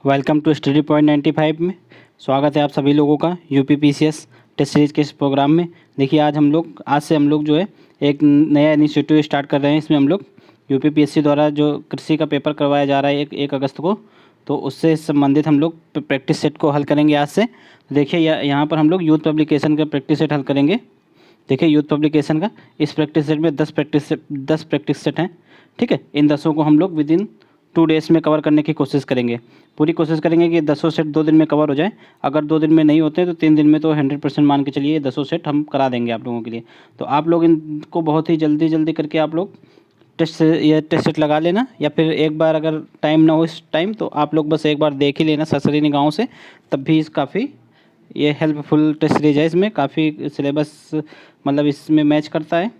Welcome to study point 95 में स्वागत है आप सभी लोगों का यूपीपीसीएस टेस्ट सीरीज के इस प्रोग्राम में। देखिए आज से हम लोग जो है एक नया इनिशिएटिव स्टार्ट कर रहे हैं। इसमें हम लोग यूपीपीएससी द्वारा जो कृषि का पेपर करवाया जा रहा है 1 अगस्त को, तो उससे संबंधित हम लोग प्रैक्टिस सेट को हल करेंगे आज से। देखिए यहाँ पर हम लोग यूथ पब्लिकेशन का प्रैक्टिस सेट हल करेंगे। देखिए यूथ पब्लिकेशन का इस प्रैक्टिस सेट में 10 प्रैक्टिस सेट हैं। ठीक है, इन 10 को हम लोग विदिन 2 डेज़ में कवर करने की कोशिश करेंगे। पूरी कोशिश करेंगे कि 10 सेट 2 दिन में कवर हो जाए। अगर 2 दिन में नहीं होते तो 3 दिन में तो 100% मान के चलिए 10 सेट हम करा देंगे आप लोगों के लिए। तो आप लोग इनको बहुत ही जल्दी करके आप लोग टेस्ट सेट लगा लेना, या फिर एक बार अगर टाइम ना हो इस टाइम तो आप लोग बस एक बार देख ही लेना सरसरी निगाहों से, तब भी काफ़ी ये हेल्पफुल टेस्ट सीरीज है। इसमें काफ़ी सिलेबस मतलब इसमें मैच करता है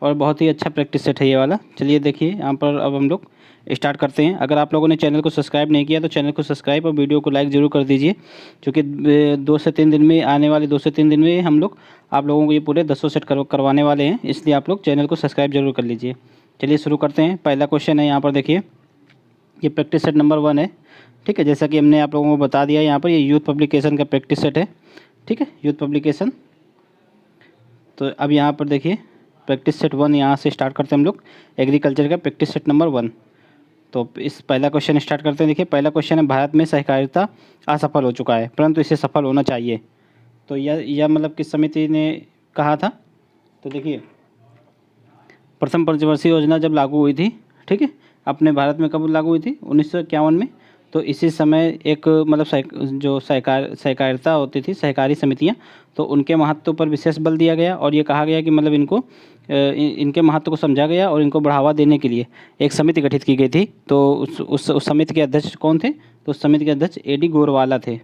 और बहुत ही अच्छा प्रैक्टिस सेट है ये वाला। चलिए देखिए यहाँ पर अब हम लोग स्टार्ट करते हैं। अगर आप लोगों ने चैनल को सब्सक्राइब नहीं किया तो चैनल को सब्सक्राइब और वीडियो को लाइक ज़रूर कर दीजिए, क्योंकि 2 से 3 दिन में आने वाले 2 से 3 दिन में हम लोग आप लोगों को ये पूरे 10 सेट करवाने वाले हैं, इसलिए आप लोग चैनल को सब्सक्राइब जरूर कर लीजिए। चलिए शुरू करते हैं। पहला क्वेश्चन है यहाँ पर, देखिए ये प्रैक्टिस सेट नंबर 1 है। ठीक है, जैसा कि हमने आप लोगों को बता दिया यहाँ पर ये यूथ पब्लिकेशन का प्रैक्टिस सेट है। ठीक है, यूथ पब्लिकेशन। तो अब यहाँ पर देखिए प्रैक्टिस सेट 1 यहाँ से स्टार्ट करते हैं हम लोग, एग्रीकल्चर का प्रैक्टिस सेट नंबर 1। तो इस पहला क्वेश्चन स्टार्ट करते हैं। देखिए पहला क्वेश्चन है, भारत में सहकारिता असफल हो चुका है परंतु इसे सफल होना चाहिए। तो यह मतलब किस समिति ने कहा था? तो देखिए प्रथम पंचवर्षीय योजना जब लागू हुई थी, ठीक है, अपने भारत में कब लागू हुई थी? 1951 में। तो इसी समय एक मतलब जो सहकारिता होती थी, सहकारी समितियां, तो उनके महत्व पर विशेष बल दिया गया और ये कहा गया कि मतलब इनके महत्व को समझा गया और इनको बढ़ावा देने के लिए एक समिति गठित की गई थी। तो उस समिति के अध्यक्ष कौन थे? तो उस समिति के अध्यक्ष एडी गोरवाला थे।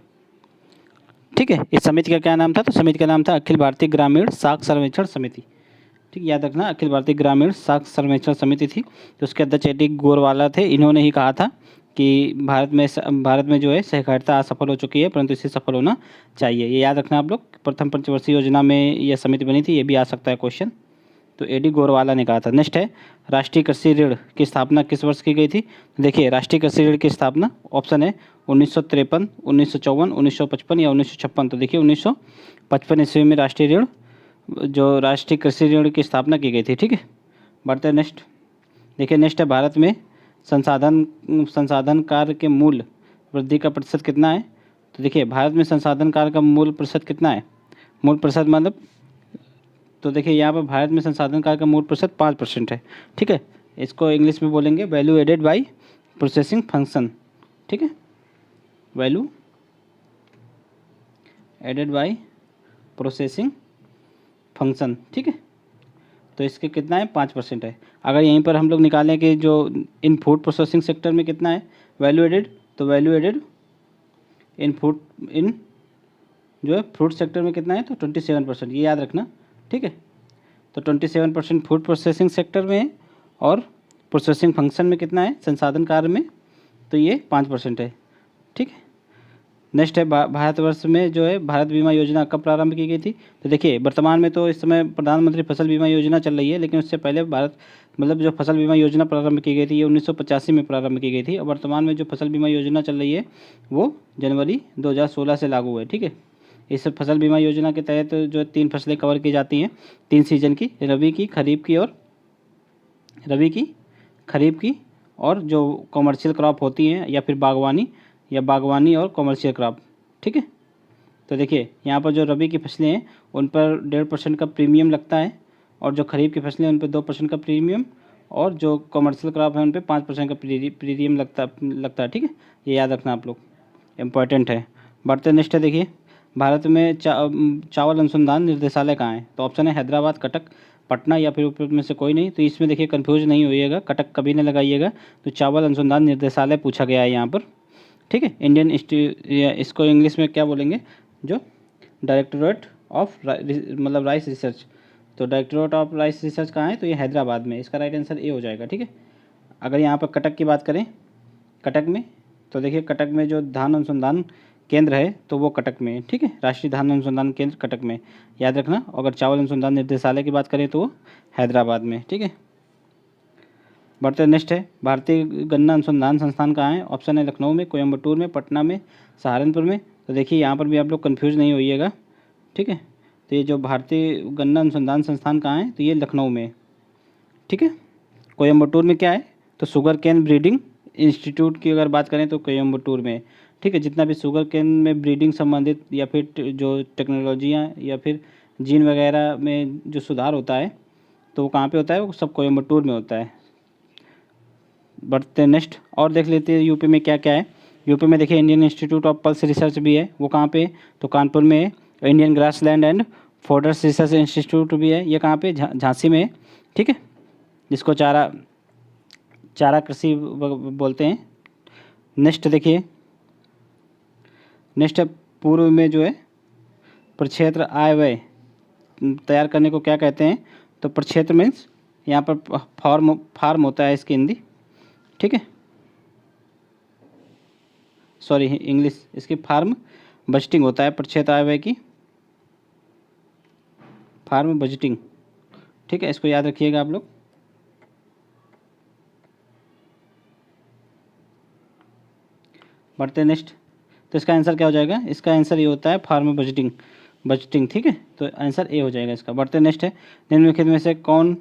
ठीक है, इस समिति का क्या नाम था? तो समिति का नाम था अखिल भारतीय ग्रामीण साख सर्वेक्षण समिति। ठीक, याद रखना, अखिल भारतीय ग्रामीण साख सर्वेक्षण समिति थी। तो उसके अध्यक्ष एडी गोरवाला थे। इन्होंने ही कहा था कि भारत में जो है सहकारिता असफल हो चुकी है परंतु इसे सफल होना चाहिए। ये याद रखना आप लोग। प्रथम पंचवर्षीय योजना में यह समिति बनी थी, ये भी आ सकता है क्वेश्चन। तो एडी गोरवाला ने कहा था। नेक्स्ट है, राष्ट्रीय कृषि ऋण की स्थापना किस वर्ष की गई थी? देखिए राष्ट्रीय कृषि ऋण की स्थापना ऑप्शन है 1953, 1954, 1955 या 1956। तो देखिए 1955 ईस्वी में राष्ट्रीय कृषि ऋण की स्थापना की गई थी। ठीक है, बढ़ते हैं नेक्स्ट। देखिए नेक्स्ट है, भारत में संसाधन कार्य के मूल वृद्धि का प्रतिशत कितना है? तो देखिए भारत में संसाधन कार्य का मूल प्रतिशत कितना है? मूल प्रतिशत मतलब, तो देखिए यहाँ पर भारत में संसाधन कार्य का मूल प्रतिशत 5% है। ठीक है, इसको इंग्लिश में बोलेंगे value added by processing function. ठीक है, value added by processing function. ठीक है, तो इसके कितना है? 5% है। अगर यहीं पर हम लोग निकालें कि जो इन फूड प्रोसेसिंग सेक्टर में कितना है वैल्यू एडेड, तो वैल्यू एडेड इन जो है फूड सेक्टर में कितना है? तो 27%। ये याद रखना। ठीक है, तो 27% फूड प्रोसेसिंग सेक्टर में है और प्रोसेसिंग फंक्शन में कितना है? संसाधन कार्य में, तो ये 5% है। ठीक है, नेक्स्ट है, भारतवर्ष में जो है भारत बीमा योजना कब प्रारंभ की गई थी? तो देखिए वर्तमान में तो इस समय प्रधानमंत्री फसल बीमा योजना चल रही है, लेकिन उससे पहले जो फसल बीमा योजना प्रारंभ की गई थी ये 1985 में प्रारंभ की गई थी। और वर्तमान में जो फसल बीमा योजना चल रही है वो जनवरी 2016 से लागू है। ठीक है, इस फसल बीमा योजना के तहत जो 3 फसलें कवर की जाती हैं 3 सीजन की, रबी की, खरीफ की और जो कॉमर्शियल क्रॉप होती हैं या फिर बागवानी और कॉमर्शियल क्रॉप। ठीक है, तो देखिए यहाँ पर जो रबी की फसलें हैं उन पर 1.5% का प्रीमियम लगता है और जो खरीफ की फसलें हैं उन पर 2% का प्रीमियम और जो कॉमर्शियल क्रॉप है उन पर 5% का प्रीमियम लगता है। ठीक है, ये याद रखना आप लोग, इम्पॉर्टेंट है। बढ़ते नेक्स्ट है, देखिए भारत में चावल अनुसंधान निर्देशालय कहाँ है? तो ऑप्शन है हैदराबाद, कटक, पटना या फिर उपयुक्त में से कोई नहीं। तो इसमें देखिए कंफ्यूज नहीं होइएगा, कटक कभी नहीं लगाइएगा। तो चावल अनुसंधान निर्देशालय पूछा गया है यहाँ पर। ठीक है, इसको इंग्लिश में क्या बोलेंगे? जो डायरेक्टोरेट ऑफ राइस रिसर्च। तो डायरेक्टोरेट ऑफ राइस रिसर्च कहाँ है? तो ये हैदराबाद में। इसका राइट आंसर ए हो जाएगा। ठीक है, अगर यहाँ पर कटक की बात करें, कटक में, तो देखिए कटक में जो धान अनुसंधान केंद्र है तो वो कटक में है। ठीक है, राष्ट्रीय धान अनुसंधान केंद्र कटक में, याद रखना। अगर चावल अनुसंधान निर्देशालय की बात करें तो वो हैदराबाद में। ठीक है, बढ़ते नेक्स्ट है, भारतीय गन्ना अनुसंधान संस्थान कहाँ है? ऑप्शन है लखनऊ में, कोयम्बटूर में, पटना में, सहारनपुर में। तो देखिए यहाँ पर भी आप लोग कन्फ्यूज़ नहीं होइएगा, ठीक है। तो ये जो भारतीय गन्ना अनुसंधान संस्थान कहाँ है? तो ये लखनऊ में है, ठीक है। कोयम्बटूर में क्या है? तो शुगर केन ब्रीडिंग इंस्टीट्यूट की अगर बात करें तो कोयम्बटूर में, ठीक है। जितना भी शुगर केन में ब्रीडिंग संबंधित या फिर जो टेक्नोलॉजियाँ या फिर जीन वगैरह में जो सुधार होता है तो वो कहाँ पे होता है? वो सब कोयम्बटूर में होता है। बढ़ते नेक्स्ट और देख लेते हैं यूपी में क्या क्या है। यूपी में देखिए Indian institute of pulse research भी है, वो कहाँ पे? तो कानपुर में है। Indian grassland and fodders research institute भी है, ये कहाँ पे? झांसी में है, ठीक है। जिसको चारा कृषि बोलते हैं। नेक्स्ट देखिए, नेक्स्ट पूर्व में जो है प्रक्षेत्र आय व्यय तैयार करने को क्या कहते हैं? तो प्रक्षेत्र मीन्स यहाँ पर फार्म होता है इसकी हिंदी, ठीक है। सॉरी इंग्लिश, इसकी फार्म बजटिंग होता है, प्रक्षेत्र आय व्यय की फार्म बजटिंग, ठीक है। इसको याद रखिएगा आप लोग। बढ़ते नेक्स्ट, तो इसका आंसर क्या हो जाएगा? इसका आंसर ये होता है फार्म बजटिंग, ठीक है। तो आंसर ए हो जाएगा इसका। बढ़ते नेक्स्ट है, निम्नलिखित में से कौन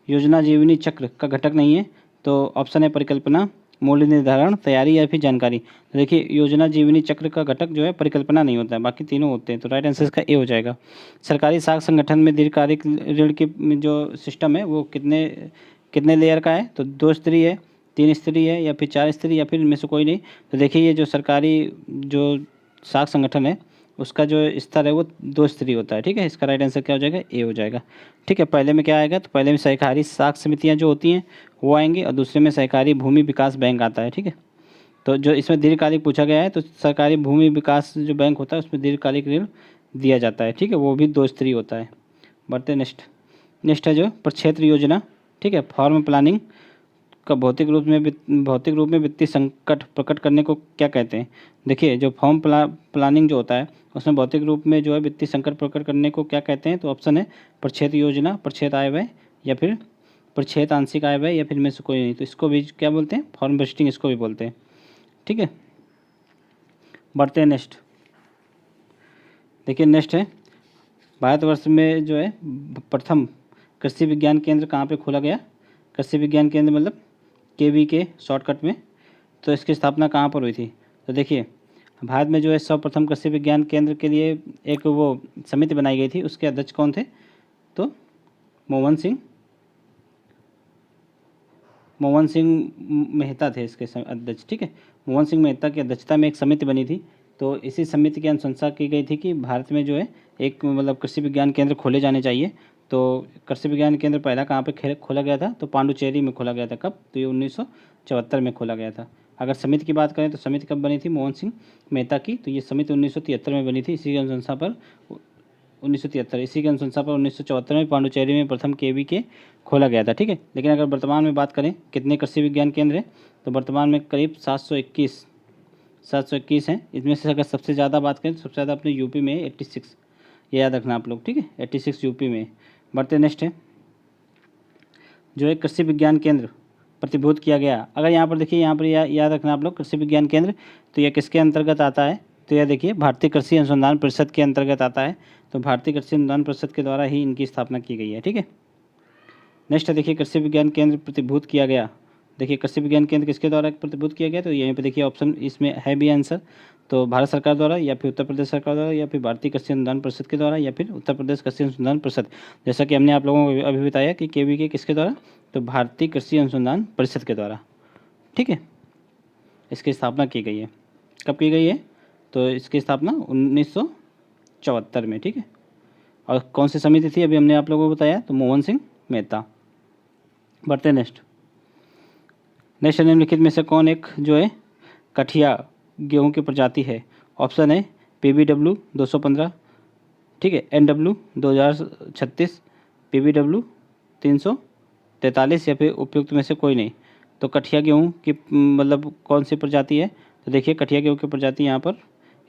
योजना जीवनी चक्र का घटक नहीं है? तो ऑप्शन है परिकल्पना, मूल्य निर्धारण, तैयारी या फिर जानकारी। तो देखिए योजना जीवनी चक्र का घटक जो है परिकल्पना नहीं होता है, बाकी तीनों होते हैं। तो राइट आंसर इसका ए हो जाएगा। सरकारी साख संगठन में दीर्घकालिक ऋण की जो सिस्टम है वो कितने लेयर का है? तो 2 स्तरीय है, 3 स्तरीय है या फिर 4 स्तरीय या फिर इनमें से कोई नहीं। तो देखिए ये जो सरकारी जो साख संगठन है उसका जो स्तर है वो 2 स्तरीय होता है, ठीक है। इसका राइट आंसर क्या हो जाएगा? ए हो जाएगा, ठीक है। पहले में क्या आएगा? तो पहले में सहकारी साख समितियां जो होती हैं वो आएंगी और दूसरे में सहकारी भूमि विकास बैंक आता है, ठीक है। तो जो इसमें दीर्घकालिक पूछा गया है तो सरकारी भूमि विकास जो बैंक होता है उसमें दीर्घकालिक ऋण दिया जाता है, ठीक है। वो भी 2 स्तरीय होता है। बढ़ते नेक्स्ट है जो प्रक्षेत्र योजना, ठीक है। फॉर्म प्लानिंग का भौतिक रूप में वित्तीय संकट प्रकट करने को क्या कहते हैं? देखिए जो फॉर्म प्लानिंग जो होता है उसमें भौतिक रूप में जो है वित्तीय संकट प्रकट करने को क्या कहते हैं? तो ऑप्शन है प्रक्षेत्र योजना, प्रक्षेत्र आय व्यय या फिर प्रक्षेत्र आंशिक आय व्यय या फिर में से कोई नहीं। तो इसको भी क्या बोलते हैं? फॉर्म बजटिंग इसको भी बोलते हैं, ठीक है। बढ़ते हैं नेक्स्ट, देखिए नेक्स्ट है भारतवर्ष में जो है प्रथम कृषि विज्ञान केंद्र कहाँ पे खोला गया? कृषि विज्ञान केंद्र मतलब KVK शॉर्टकट में। तो इसकी स्थापना कहाँ पर हुई थी? तो देखिए भारत में जो है सर्वप्रथम कृषि विज्ञान केंद्र के लिए एक वो समिति बनाई गई थी, उसके अध्यक्ष कौन थे? तो मोहन सिंह मेहता थे इसके अध्यक्ष, ठीक है। मोहन सिंह मेहता की अध्यक्षता में एक समिति बनी थी। तो इसी समिति की अनुशंसा की गई थी कि भारत में जो है एक मतलब कृषि विज्ञान केंद्र खोले जाने चाहिए। तो कृषि विज्ञान केंद्र पहला कहाँ पे खोला गया था? तो पांडुचेरी में खोला गया था। कब? तो ये 1974 में खोला गया था। अगर समिति की बात करें तो समिति कब बनी थी? मोहन सिंह मेहता की। तो ये समिति 1973 में बनी थी। इसी की अनुशंसा पर 1974 में पांडुचेरी में प्रथम KVK खोला गया था, ठीक है। लेकिन अगर वर्तमान में बात करें कितने कृषि विज्ञान केंद्र हैं? तो वर्तमान में करीब 721 हैं। इसमें से अगर सबसे ज़्यादा बात करें तो सबसे ज़्यादा अपने यूपी में है 86, ये याद रखना आप लोग, ठीक है। 86 यूपी में। बढ़ते नेक्स्ट है जो है कृषि विज्ञान केंद्र प्रतिभूत किया गया। अगर यहाँ पर देखिए, यहाँ पर याद रखना आप लोग कृषि विज्ञान केंद्र, तो यह किसके अंतर्गत आता है? तो यह देखिए भारतीय कृषि अनुसंधान परिषद के अंतर्गत आता है। तो भारतीय कृषि अनुसंधान परिषद के द्वारा ही इनकी स्थापना की गई है, ठीक है। नेक्स्ट देखिए कृषि विज्ञान केंद्र प्रतिभूत किया गया। देखिए कृषि विज्ञान केंद्र किसके द्वारा प्रतिभूत किया गया? तो यहीं पे देखिए ऑप्शन इसमें है भी आंसर। तो भारत सरकार द्वारा या फिर उत्तर प्रदेश सरकार द्वारा या फिर भारतीय कृषि अनुसंधान परिषद के द्वारा या फिर उत्तर प्रदेश कृषि अनुसंधान परिषद। जैसा कि हमने आप लोगों को अभी बताया कि KVK किसके द्वारा? तो भारतीय कृषि अनुसंधान परिषद के द्वारा, ठीक है। इसकी स्थापना की गई है। कब की गई है? तो इसकी स्थापना 1974 में, ठीक है। और कौन सी समिति थी? अभी हमने आप लोगों को बताया, तो मोहन सिंह मेहता। बढ़ते नेक्स्ट निम्नलिखित में से कौन एक जो है कठिया गेहूं की प्रजाति है? ऑप्शन है PBW 215, ठीक है, NW 2036, PBW 343 या फिर उपयुक्त में से कोई नहीं। तो कठिया गेहूं की मतलब कौन सी प्रजाति है? तो देखिए कठिया गेहूं की प्रजाति यहाँ पर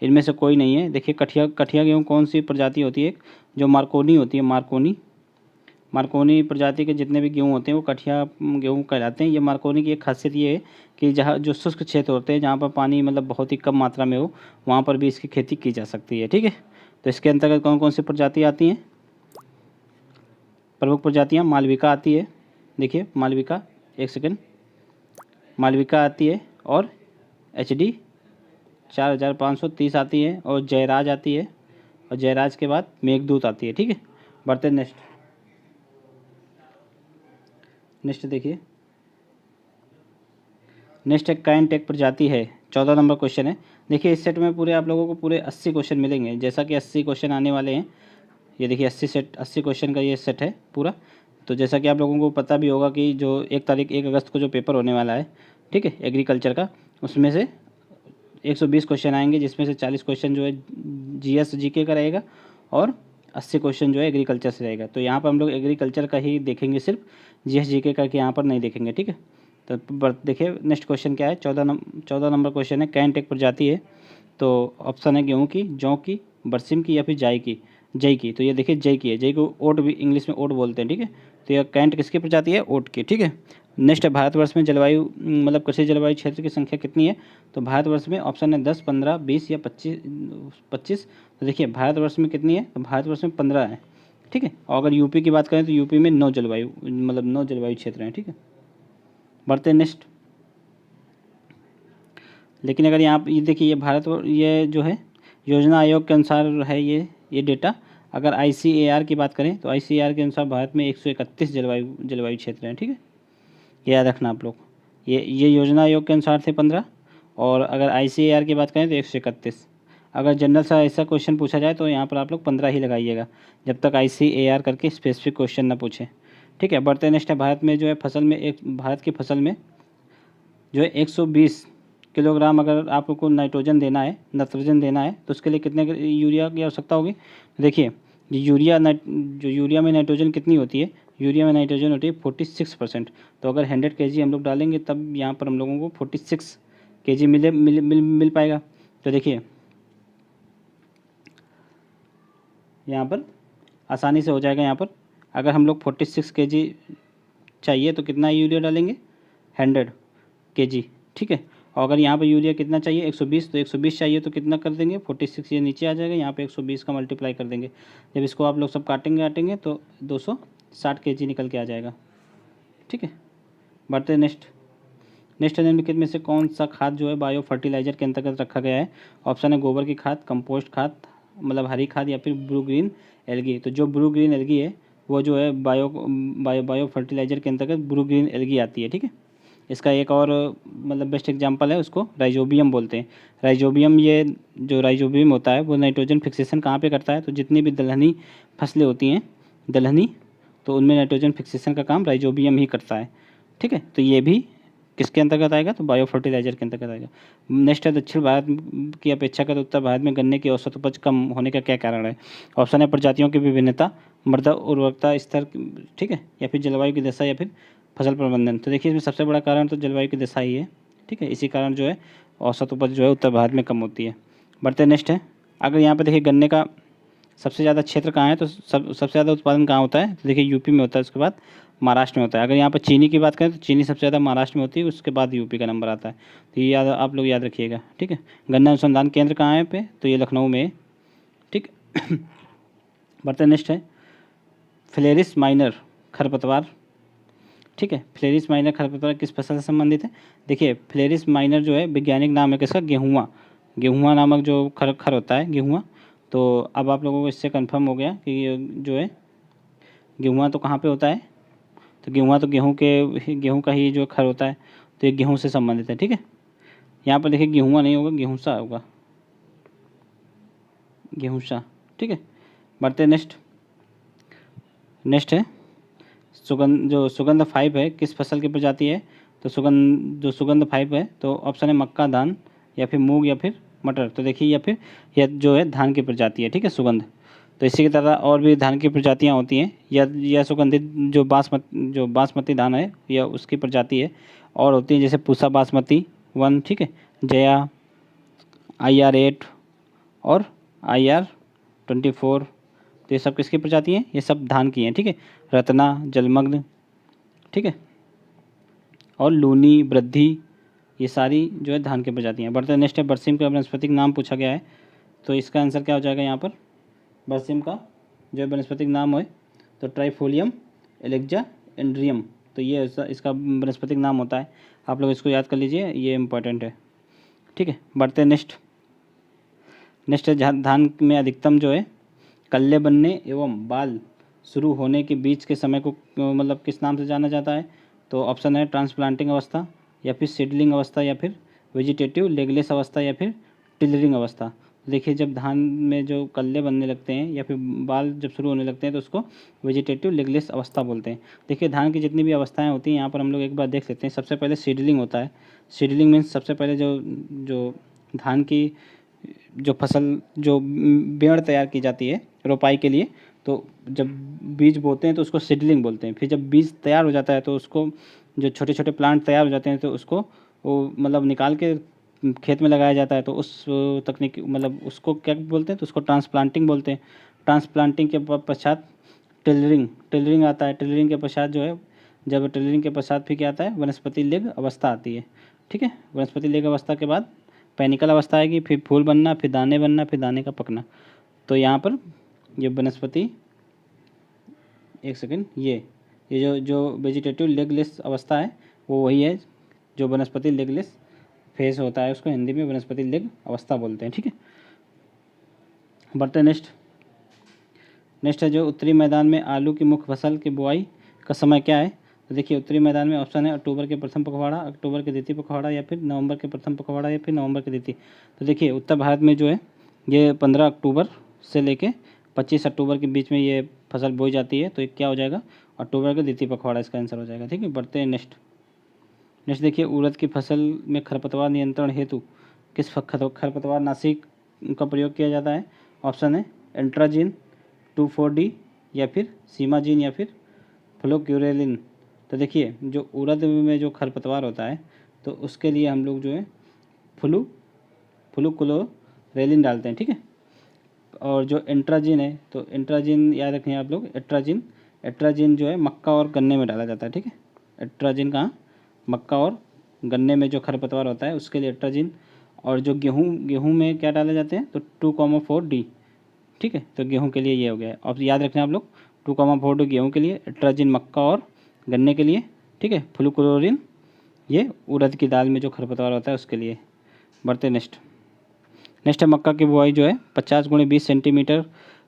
इनमें से कोई नहीं है। देखिए कठिया गेहूं कौन सी प्रजाति होती है? जो मार्कोनी होती है, मार्कोनी प्रजाति के जितने भी गेहूँ होते हैं वो कठिया गेहूँ कहलाते हैं। ये मार्कोनी की एक खासियत ये है कि जहाँ जो शुष्क क्षेत्र होते हैं, जहाँ पर पानी मतलब बहुत ही कम मात्रा में हो, वहाँ पर भी इसकी खेती की जा सकती है। ठीक है, तो इसके अंतर्गत कौन कौन सी प्रजाति आती हैं? प्रमुख प्रजातियाँ मालविका आती है, देखिए मालविका, एक सेकेंड, मालविका आती है, और HD 4530 आती है, और जयराज आती है, और जयराज के बाद मेघदूत आती है। ठीक है, बढ़ते नेक्स्ट देखिए, नेक्स्ट एक काइंड एक प्रजाति है, 14 नंबर क्वेश्चन है। देखिए इस सेट में पूरे आप लोगों को पूरे 80 क्वेश्चन मिलेंगे, जैसा कि 80 क्वेश्चन आने वाले हैं। ये देखिए 80 क्वेश्चन का ये सेट है पूरा। तो जैसा कि आप लोगों को पता भी होगा कि जो 1 अगस्त को जो पेपर होने वाला है, ठीक है, एग्रीकल्चर का, उसमें से 120 क्वेश्चन आएंगे, जिसमें से 40 क्वेश्चन जो है GS GK का रहेगा, और 80 क्वेश्चन जो है एग्रीकल्चर से रहेगा। तो यहाँ पर हम लोग एग्रीकल्चर का ही देखेंगे, सिर्फ GS GK का यहाँ पर नहीं देखेंगे। ठीक है, तो देखिए नेक्स्ट क्वेश्चन क्या है, 14 नंबर क्वेश्चन है। कैंट एक प्रजाति है, तो ऑप्शन है गेहूँ की, जौ की, बरसिम की, या फिर जई की। तो ये देखिए जई की है, जई को ओट भी इंग्लिश में ओट बोलते हैं। ठीक है, तो यह कैंट किसकी प्रजाति है? ओट की। ठीक है, नेक्स्ट है भारतवर्ष में जलवायु मतलब कृषि जलवायु क्षेत्र की संख्या कितनी है? तो भारतवर्ष में ऑप्शन है 10, 15, 20 या 25। तो देखिए भारतवर्ष में कितनी है? तो भारतवर्ष में 15 है। ठीक है, और अगर यूपी की बात करें तो यूपी में 9 जलवायु क्षेत्र हैं। ठीक है, बढ़ते हैं नेक्स्ट। लेकिन अगर यहाँ ये देखिए, ये जो है योजना आयोग के अनुसार है ये डेटा। अगर ICAR की बात करें तो ICAR के अनुसार भारत में 131 जलवायु क्षेत्र हैं। ठीक है, ये याद रखना आप लोग। ये योजना आयोग के अनुसार थे 15, और अगर ICAR की बात करें तो 131। अगर जनरल सा ऐसा क्वेश्चन पूछा जाए तो यहाँ पर आप लोग 15 ही लगाइएगा, जब तक ICAR करके स्पेसिफिक क्वेश्चन ना पूछें। ठीक है, बढ़ते नेक्स्ट है। भारत में जो है भारत की फसल में जो है 120 किलोग्राम अगर आपको नइट्रोजन देना है तो उसके लिए कितने यूरिया की आवश्यकता होगी? देखिए यूरिया में नाइट्रोजन कितनी होती है? यूरिया में नाइट्रोजन होती है 46%। तो अगर 100 kg हम लोग डालेंगे तब यहाँ पर हम लोगों को 46 kg मिल पाएगा। तो देखिए यहाँ पर आसानी से हो जाएगा। यहाँ पर अगर हम लोग 46 kg चाहिए तो कितना यूरिया डालेंगे? 100 kg। ठीक है, और अगर यहाँ पर यूरिया कितना चाहिए? 120, तो 120 चाहिए तो कितना कर देंगे? 46, ये नीचे आ जाएगा, यहाँ पे 120 का मल्टीप्लाई कर देंगे। जब इसको आप लोग सब काटेंगे तो 260 kg निकल के आ जाएगा। ठीक है, बढ़ते नेक्स्ट निम्नलिखित में से कौन सा खाद जो है बायो फर्टिलाइजर के अंतर्गत रखा गया है? ऑप्शन है गोबर की खाद, कंपोस्ट खाद, मतलब हरी खाद, या फिर ब्लू ग्रीन एल्गी। तो जो ब्लू ग्रीन एल्गी है वो जो है बायो फर्टिलाइजर के अंतर्गत ब्लू ग्रीन एल्गी आती है। ठीक है, इसका एक और मतलब बेस्ट एग्जांपल है, उसको राइजोबियम बोलते हैं। राइजोबियम, ये जो राइजोबियम होता है वो नाइट्रोजन फिक्सेशन कहाँ पे करता है? तो जितनी भी दलहनी फसलें होती हैं तो उनमें नाइट्रोजन फिक्सेशन का काम राइजोबियम ही करता है। ठीक है, तो ये भी किसके अंतर्गत आएगा? तो बायो फर्टिलाइजर के अंतर्गत आएगा। नेक्स्ट है दक्षिण भारत की अपेक्षा कर उत्तर भारत में गन्ने की औसत उपज कम होने का क्या कारण है? ऑप्शन है प्रजातियों की विभिन्नता, मृदा उर्वरकता स्तर, ठीक है, या फिर जलवायु की दशा, या फिर फसल प्रबंधन। तो देखिए इसमें सबसे बड़ा कारण तो जलवायु की दशा ही है। ठीक है, इसी कारण जो है औसत उपज जो है उत्तर भारत में कम होती है। बढ़ते नेक्स्ट है। अगर यहाँ पे देखिए गन्ने का सबसे ज़्यादा क्षेत्र कहाँ है, तो सबसे ज़्यादा उत्पादन कहाँ होता है? तो देखिए यूपी में होता है, उसके बाद महाराष्ट्र में होता है। अगर यहाँ पर चीनी की बात करें तो चीनी सबसे ज़्यादा महाराष्ट्र में होती है, उसके बाद यूपी का नंबर आता है। तो ये आप लोग याद रखिएगा। ठीक है, गन्ना अनुसंधान केंद्र कहाँ है पे? तो ये लखनऊ में है। ठीक बढ़ते नेक्स्ट है फ्लेरिस माइनर खरपतवार। ठीक है, फ्लेरिस माइनर खरपतवार किस फसल से संबंधित है? देखिए फ्लेरिस माइनर जो है वैज्ञानिक नाम है किसका? गेहुआ नामक जो खर होता है, गेहुआ। तो अब आप लोगों को इससे कंफर्म हो गया कि ये जो है गेहुआ तो कहाँ पे होता है? तो गेहुआ तो गेहूँ का ही जो खर होता है, तो ये गेहूँ से संबंधित है। ठीक है, यहाँ पर देखिए गेहुआ नहीं होगा, गेहूँसा होगा, गेहूँसा। ठीक है, बढ़ते नेक्स्ट है सुगंध 5 है किस फसल की प्रजाति है? तो सुगंध 5 है तो ऑप्शन है मक्का, धान, या फिर मूंग, या फिर मटर। तो देखिए यह जो है धान की प्रजाति है। ठीक है, सुगंध। तो इसी की तरह और भी धान की प्रजातियां होती हैं। यह सुगंधित जो बासमती धान है यह उसकी प्रजाति है। और होती है जैसे पूसा बासमती 1, ठीक है, जया, IR 8 और IR 24। तो ये सब किसकी प्रजाति हैं? ये सब धान की हैं, ठीक है। रत्ना, जलमग्न, ठीक है, और लूनी, वृद्धि, ये सारी जो है धान की प्रजातियाँ। बढ़ते नेक्स्ट है बरसिम का वनस्पतिक नाम पूछा गया है, तो इसका आंसर क्या हो जाएगा यहाँ पर? बरसिम का जो वनस्पतिक नाम है तो ट्राइफोलियम एलेक्जेंड्रियम, तो ये इसका वनस्पतिक नाम होता है। आप लोग इसको याद कर लीजिए, ये इंपॉर्टेंट है, ठीक है। बढ़ते नेक्स्ट है धान में अधिकतम जो है कल्ले बनने एवं बाल शुरू होने के बीच के समय को मतलब किस नाम से जाना जाता है? तो ऑप्शन है ट्रांसप्लांटिंग अवस्था, या फिर सीडलिंग अवस्था, या फिर वेजिटेटिव लेगलेस अवस्था, या फिर टिलरिंग अवस्था। देखिए जब धान में जो कल्ले बनने लगते हैं या फिर बाल जब शुरू होने लगते हैं तो उसको वेजिटेटिव लेगलेस अवस्था बोलते हैं। देखिए धान की जितनी भी अवस्थाएं होती हैं यहाँ पर हम लोग एक बार देख लेते हैं। सबसे पहले सीडलिंग होता है। सीडलिंग मीन्स सबसे पहले जो धान की जो फसल जो पेड़ तैयार की जाती है रोपाई के लिए, तो जब बीज बोते हैं तो उसको सीडलिंग बोलते हैं। फिर जब बीज तैयार हो जाता है तो उसको जो छोटे छोटे प्लांट तैयार हो जाते हैं तो उसको वो मतलब निकाल के खेत में लगाया जाता है, तो उस तकनीक मतलब उसको क्या बोलते हैं? तो उसको ट्रांसप्लांटिंग बोलते हैं। ट्रांसप्लांटिंग के पश्चात टिलरिंग आता है। टिलरिंग के पश्चात जो है जब टिलरिंग के पश्चात फिर क्या आता है? वनस्पति लेग अवस्था आती है, ठीक है। वनस्पति लेग अवस्था के बाद पैनिकल अवस्था आएगी, फिर फूल बनना, फिर दाने बनना, फिर दाने का पकना। तो यहाँ पर ये वनस्पति एक सेकेंड ये जो वेजिटेटिव लेगलेस अवस्था है वो वही है जो वनस्पति लेगलेस फेज होता है, उसको हिंदी में वनस्पति लेग अवस्था बोलते हैं, ठीक है। बढ़ते नेक्स्ट है जो उत्तरी मैदान में आलू की मुख्य फसल की बुआई का समय क्या है? तो देखिए उत्तरी मैदान में ऑप्शन है अक्टूबर के प्रथम पखवाड़ा, अक्टूबर के द्वितीय पखवाड़ा, या फिर नवंबर के प्रथम पखवाड़ा, या फिर नवंबर के द्वितीय। तो देखिए उत्तर भारत में जो है ये 15 अक्टूबर से लेके 25 अक्टूबर के बीच में ये फसल बोई जाती है, तो ये क्या हो जाएगा? अक्टूबर का द्वितीय पखवाड़ा इसका आंसर हो जाएगा, ठीक है। बढ़ते हैं नेक्स्ट देखिए उड़द की फसल में खरपतवार नियंत्रण हेतु किस खरपतवार नाशी का प्रयोग किया जाता है? ऑप्शन है एंट्राजिन 2,4-D, या फिर सीमाजिन, या फिर फ्लोक्यूरेलिन। तो देखिए जो उड़द में जो खरपतवार होता है तो उसके लिए हम लोग जो है फ्लूक्लोरेलिन डालते हैं, ठीक है। और जो एंट्राजिन है तो एंट्राजिन याद रखें आप लोग, एट्राजिन जो है मक्का और गन्ने में डाला जाता है, ठीक है। एट्राजिन कहाँ? मक्का और गन्ने में जो खरपतवार होता है उसके लिए एट्राजिन। और जो गेहूँ में क्या डाले जाते हैं? तो 2,4-D, ठीक है। तो गेहूं के लिए ये हो गया। अब याद रखना आप लोग 2,4 गेहूं के लिए, एट्राजिन मक्का और गन्ने के लिए, ठीक है। फ्लूक्लोरिन ये उड़द की दाल में जो खरपतवार होता है उसके लिए। बढ़ते नेक्स्ट है मक्का की बुआई जो है 50 × 20 सेंटीमीटर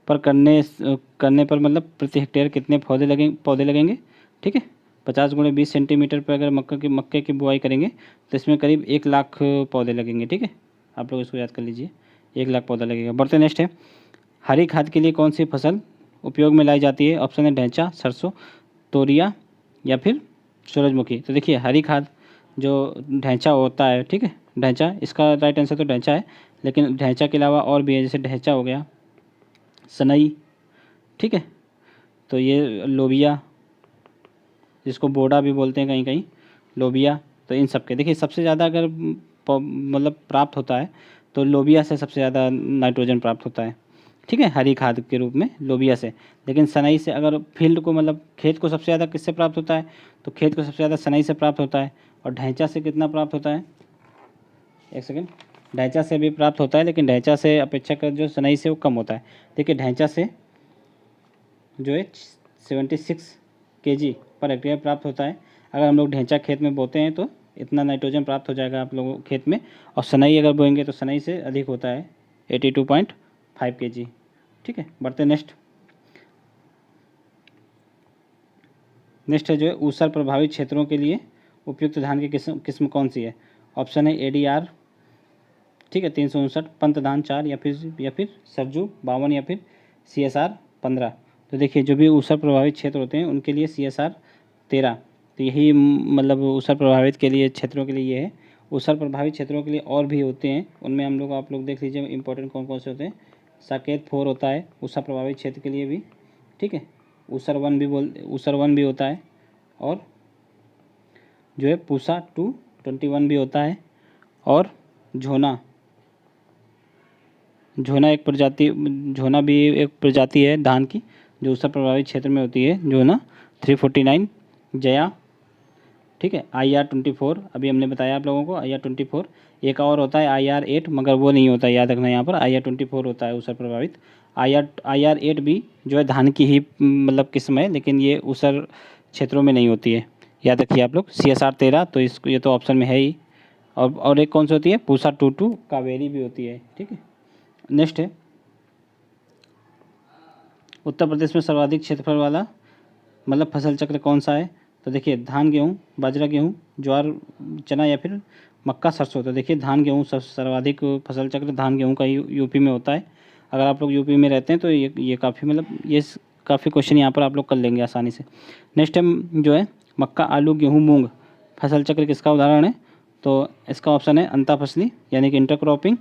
पर करने पर मतलब प्रति हेक्टेयर कितने पौधे लगेंगे, ठीक है। 50 × 20 सेंटीमीटर पर अगर मक्के की बुआई करेंगे तो इसमें करीब 1 लाख पौधे लगेंगे, ठीक है। आप लोग इसको याद कर लीजिए, 1 लाख पौधा लगेगा। बढ़ते नेक्स्ट है हरी खाद के लिए कौन सी फसल उपयोग में लाई जाती है? ऑप्शन है ढैंचा, सरसों, तोरिया, या फिर सूरजमुखी। तो देखिए हरी खाद जो ढैंचा होता है, ठीक है, ढैंचा, इसका राइट आंसर तो ढैंचा है, लेकिन ढैंचा के अलावा और भी है, जैसे ढैंचा हो गया, सनई, ठीक है, तो ये लोबिया, जिसको बोड़ा भी बोलते हैं कहीं कहीं, लोबिया। तो इन सब के देखिए सबसे ज़्यादा अगर मतलब प्राप्त होता है तो लोबिया से सबसे ज़्यादा नाइट्रोजन प्राप्त होता है, ठीक है, हरी खाद के रूप में लोबिया से। लेकिन सनई से अगर फील्ड को मतलब खेत को सबसे ज़्यादा किससे प्राप्त होता है? तो खेत को सबसे ज़्यादा सनई से प्राप्त होता है। और ढैंचा से कितना प्राप्त होता है? एक सेकेंड, ढैंचा से भी प्राप्त होता है, लेकिन ढैंचा से अपेक्षाकृत जो सनई से वो कम होता है। देखिए ढैंचा से जो है 76 kg पर हेक्टेयर प्राप्त होता है। अगर हम लोग ढैंचा खेत में बोते हैं तो इतना नाइट्रोजन प्राप्त हो जाएगा आप लोगों खेत में। और सनई अगर बोएंगे तो सनई से अधिक होता है, 82.5 kg, ठीक है। बढ़ते नेक्स्ट है जो है ऊसर प्रभावित क्षेत्रों के लिए उपयुक्त धान की किस्म कौन सी है? ऑप्शन है ADR, ठीक है, 359, पंतधान 4, या फिर सरजू 52, या फिर CSR 15। तो देखिए जो भी ऊसर प्रभावित क्षेत्र होते हैं उनके लिए CSR 13। तो यही मतलब ऊसर प्रभावित के लिए क्षेत्रों के लिए ये है। ऊसर प्रभावित क्षेत्रों के लिए और भी होते हैं, उनमें हम लोग आप लोग देख लीजिए इंपॉर्टेंट कौन कौन से होते हैं। साकेत 4 होता है ऊसर प्रभावित क्षेत्र के लिए भी, ठीक है। ऊसर 1 भी होता है, और जो है पूसा 221 भी होता है, और झोना झोना भी एक प्रजाति है धान की जो ऊसर प्रभावित क्षेत्र में होती है, झोना 349, जया, ठीक है। IR24 अभी हमने बताया आप लोगों को, IR24। एक और होता है IR8, मगर वो नहीं होता, याद रखना यहाँ पर IR24 होता है ऊसर प्रभावित। IR8 भी जो है धान की ही मतलब किस्म है, लेकिन ये ऊसर क्षेत्रों में नहीं होती है, याद रखिए आप लोग। CSR 13, तो इसको ये तो ऑप्शन में है ही। और एक कौन सी होती है, पूसा 22 कावेरी भी होती है, ठीक है। नेक्स्ट है, उत्तर प्रदेश में सर्वाधिक क्षेत्रफल वाला मतलब फसल चक्र कौन सा है? तो देखिए धान गेहूँ, बाजरा गेहूँ, ज्वार चना या फिर मक्का सरसों। तो देखिए धान गेहूँ सर्वाधिक फसल चक्र धान गेहूँ का यूपी में होता है। अगर आप लोग यूपी में रहते हैं तो ये काफ़ी मतलब ये काफ़ी क्वेश्चन यहाँ पर आप लोग कर लेंगे आसानी से। नेक्स्ट टाइम जो है मक्का, आलू, गेहूँ, मूंग फसल चक्र किसका उदाहरण है? तो इसका ऑप्शन है अंता फसली यानी कि इंटरक्रॉपिंग,